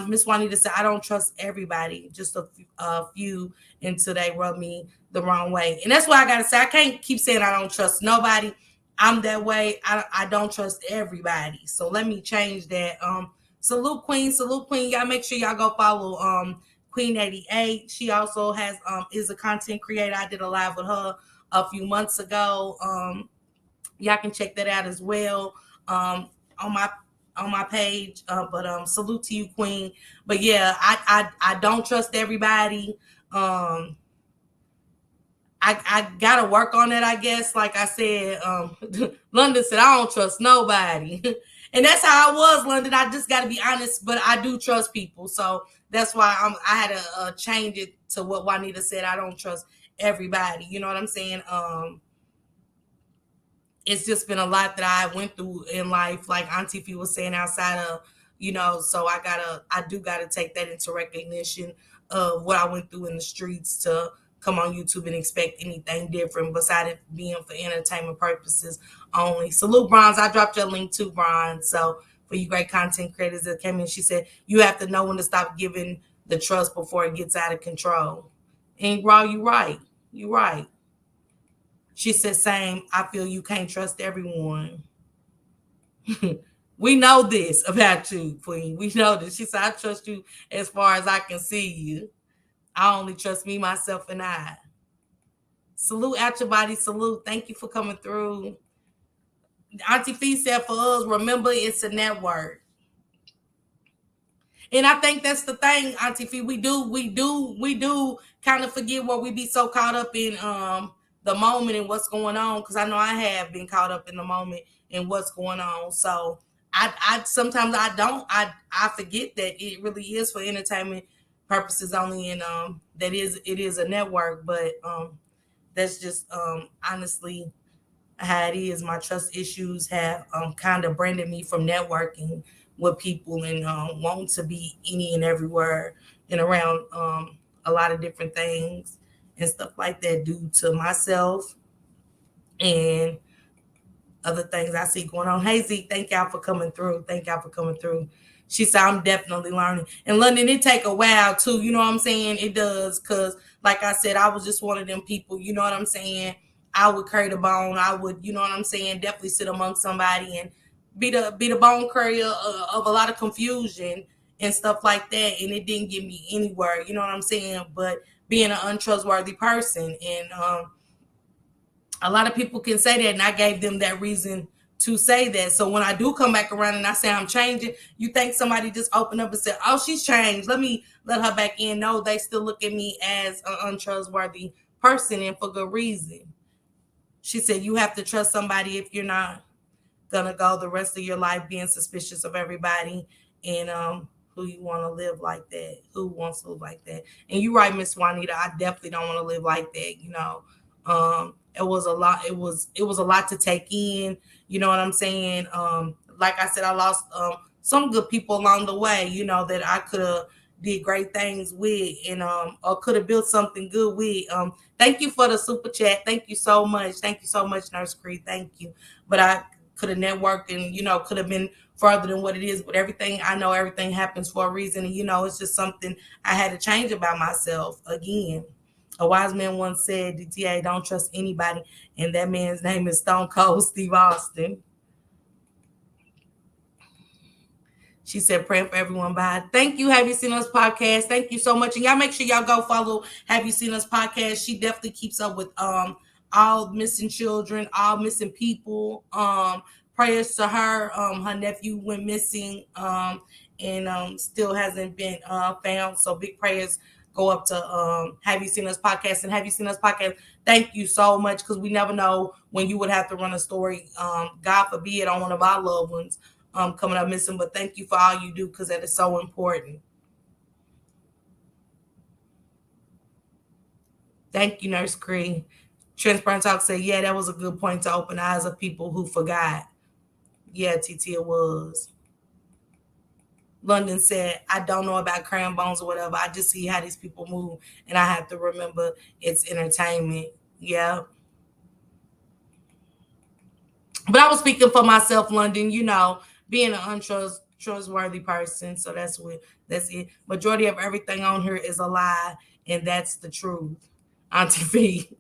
Miss Juanita said, I don't trust everybody, just a few until they rub me the wrong way. And that's why I gotta say, I can't keep saying I don't trust nobody. I'm that way. I don't trust everybody. So let me change that. Salute Queen. Y'all make sure y'all go follow Queen 88. She also has is a content creator. I did a live with her a few months ago. Y'all can check that out as well on my page. But salute to you, Queen. But yeah, I don't trust everybody. I gotta work on it, I guess. Like I said, London said I don't trust nobody, and that's how I was, London. I just got to be honest, but I do trust people, so that's why I had to change it to what Juanita said. I don't trust everybody. You know what I'm saying? It's just been a lot that I went through in life, like Auntie Fee was saying, outside of, so I do gotta take that into recognition of what I went through in the streets to come on YouTube and expect anything different besides it being for entertainment purposes only. Salute Bronze. I dropped your link to Bronze. So for you great content creators that came in, she said, you have to know when to stop giving the trust before it gets out of control. And Raw, you right. You right. She said, same, I feel you can't trust everyone. We know this about you, Queen. We know this. She said, I trust you as far as I can see you. I only trust me, myself, and I. Salute out your body. Salute. Thank you for coming through. Auntie Fee said for us, remember it's a network. And I think that's the thing, Auntie Fee. We do kind of forget what we be so caught up in the moment and what's going on. Because I know I have been caught up in the moment and what's going on. So I sometimes I forget that it really is for entertainment purposes only, and it is a network, but that's just honestly how it is. My trust issues have kind of branded me from networking with people and wanting to be any and everywhere and around a lot of different things and stuff like that due to myself and other things I see going on. Hey Zeke, thank y'all for coming through. She said, I'm definitely learning. And London, it take a while too. You know what I'm saying? It does. Cause like I said, I was just one of them people, you know what I'm saying? I would carry the bone. I would, you know what I'm saying? Definitely sit amongst somebody and be the bone carrier of a lot of confusion and stuff like that. And it didn't get me anywhere. You know what I'm saying? But being an untrustworthy person, and a lot of people can say that, and I gave them that reason to say that. So when I do come back around and I say I'm changing, you think somebody just opened up and said, oh, she's changed, let me let her back in. No, they still look at me as an untrustworthy person, and for good reason. She said, you have to trust somebody if you're not gonna go the rest of your life being suspicious of everybody, and who you want to live like that, who wants to live like that. And you're right, Miss Juanita, I definitely don't want to live like that. It was a lot. It was a lot to take in. You know what I'm saying? Like I said, I lost some good people along the way, that I could have did great things with, and or could have built something good with. Thank you for the super chat. Thank you so much. Nurse Creed. Thank you. But I could have networked and, could have been further than what it is. But everything happens for a reason. And, it's just something I had to change about myself again. A wise man once said, DTA, don't trust anybody. And that man's name is Stone Cold Steve Austin. She said, praying for everyone. Bye. Thank you. Have You Seen Us podcast? Thank you so much. And y'all make sure y'all go follow Have You Seen Us podcast. She definitely keeps up with all missing children, all missing people. Prayers to her. Her nephew went missing and still hasn't been found. So big prayers go up to Have You Seen Us podcast. And Have You Seen Us podcast, thank you so much, because we never know when you would have to run a story, God forbid, on one of our loved ones coming up missing. But thank you for all you do, because that is so important. Thank you, Nurse Cree. Transparent Talk said, yeah, that was a good point to open the eyes of people who forgot. Yeah, TT, it was. London said, I don't know about crayon bones or whatever. I just see how these people move, and I have to remember it's entertainment. Yeah. But I was speaking for myself, London, being an untrustworthy person. So that's it. Majority of everything on here is a lie, and that's the truth. Auntie Fee.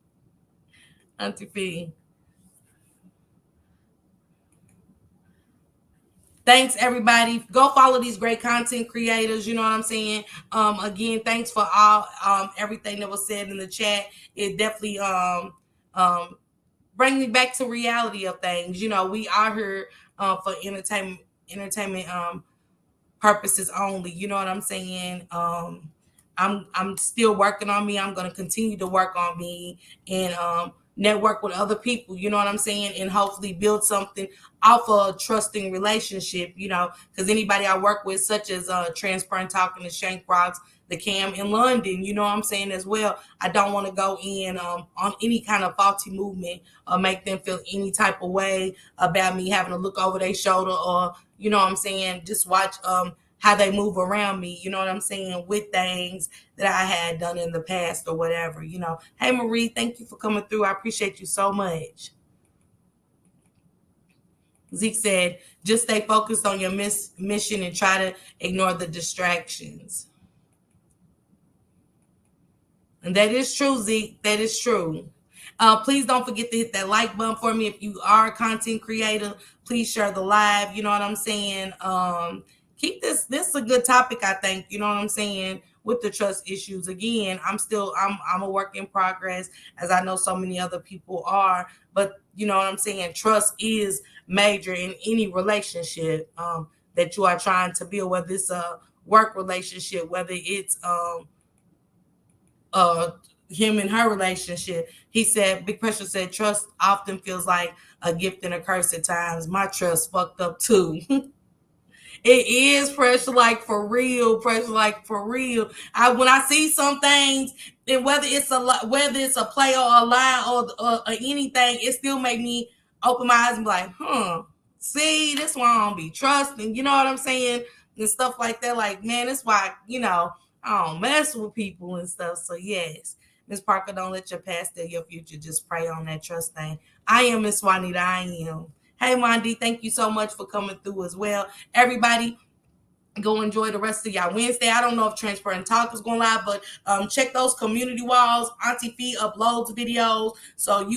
Auntie Fee. Thanks, everybody. Go follow these great content creators. You know what I'm saying? Again, thanks for all everything that was said in the chat. It definitely bring me back to reality of things. We are here for entertainment purposes only. You know what I'm saying? I'm still working on me. I'm gonna continue to work on me and network with other people. You know what I'm saying? And hopefully build something off a trusting relationship. Because anybody I work with, such as Transparent Talking, the Shank Rocks, the Cam in London, you know what I'm saying as well. I don't want to go in on any kind of faulty movement or make them feel any type of way about me having to look over their shoulder or, you know what I'm saying, just watch how they move around me, you know what I'm saying, with things that I had done in the past or whatever. Hey, Marie, thank you for coming through. I appreciate you so much. Zeke said, just stay focused on your mission and try to ignore the distractions. And that is true, Zeke. That is true. Please don't forget to hit that like button for me. If you are a content creator, please share the live. You know what I'm saying? Keep this is a good topic, I think. You know what I'm saying? With the trust issues. Again, I'm a work in progress, as I know so many other people are. But you know what I'm saying? Trust is major in any relationship that you are trying to build, whether it's a work relationship, whether it's him and her relationship. He said, Big Pressure said, trust often feels like a gift and a curse at times. My trust fucked up too. It is pressure, like for real. Pressure, like for real. When I see some things, and whether it's a play or a lie or anything, it still make me open my eyes and be like, see, this one I don't be trusting. You know what I'm saying? And stuff like that. Like, man, that's why I don't mess with people and stuff. So yes, Miss Parker, don't let your past tell your future. Just pray on that trust thing. I am Miss Juanita. I am. Hey, Mondi, thank you so much for coming through as well. Everybody, go enjoy the rest of y'all Wednesday. I don't know if Transparent Talk is going live, but check those community walls. Auntie Fee uploads videos, so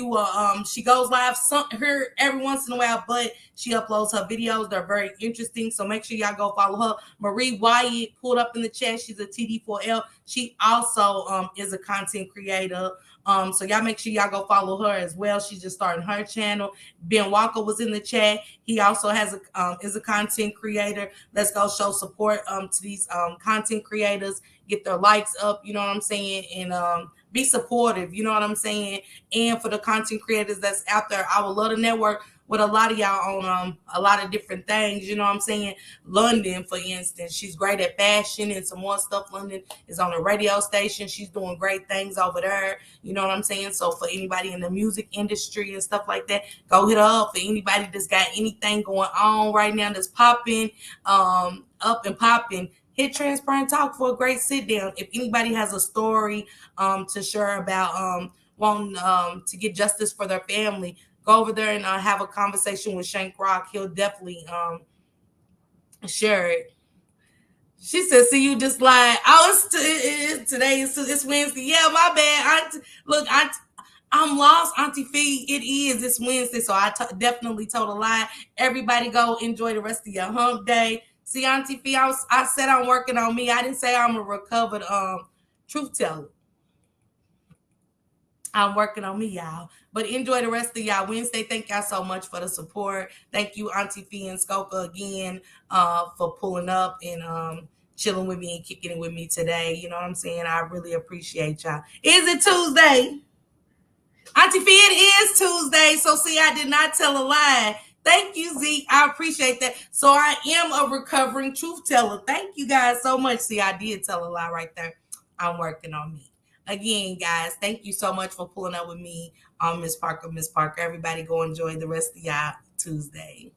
she goes live here every once in a while, but she uploads her videos. They're very interesting, so make sure y'all go follow her. Marie Wyatt pulled up in the chat. She's a TD4L. She also is a content creator. So y'all make sure y'all go follow her as well. She's just starting her channel. Ben Walker was in the chat. He also is a content creator. Let's go show support to these content creators. Get their likes up, you know what I'm saying, and be supportive, you know what I'm saying. And for the content creators that's out there, I would love to network with a lot of y'all on a lot of different things, you know what I'm saying. London, for instance, she's great at fashion and some more stuff. London is on a radio station. She's doing great things over there, you know what I'm saying. So for anybody in the music industry and stuff like that, go hit her up. For anybody that's got anything going on right now that's popping, up and popping, hit Transparent Talk for a great sit down. If anybody has a story to share about wanting to get justice for their family, go over there and have a conversation with Shank Rock. He'll definitely share it. She said, see, you just like, today it's Wednesday. Yeah, my bad. I'm lost, Auntie Fee. It is. It's Wednesday, so I definitely told a lie. Everybody go enjoy the rest of your hump day. See, Auntie Fee, I said I'm working on me. I didn't say I'm a recovered truth teller. I'm working on me, y'all. But enjoy the rest of y'all Wednesday. Thank y'all so much for the support. Thank you, Auntie Fee and Skoka, again, for pulling up and chilling with me and kicking it with me today. You know what I'm saying? I really appreciate y'all. Is it Tuesday? Auntie Fee, it is Tuesday. So see, I did not tell a lie. Thank you, Zeke. I appreciate that. So I am a recovering truth teller. Thank you guys so much. See, I did tell a lie right there. I'm working on me. Again, guys, thank you so much for pulling up with me on Miss Parker. Miss Parker, everybody go enjoy the rest of y'all Tuesday.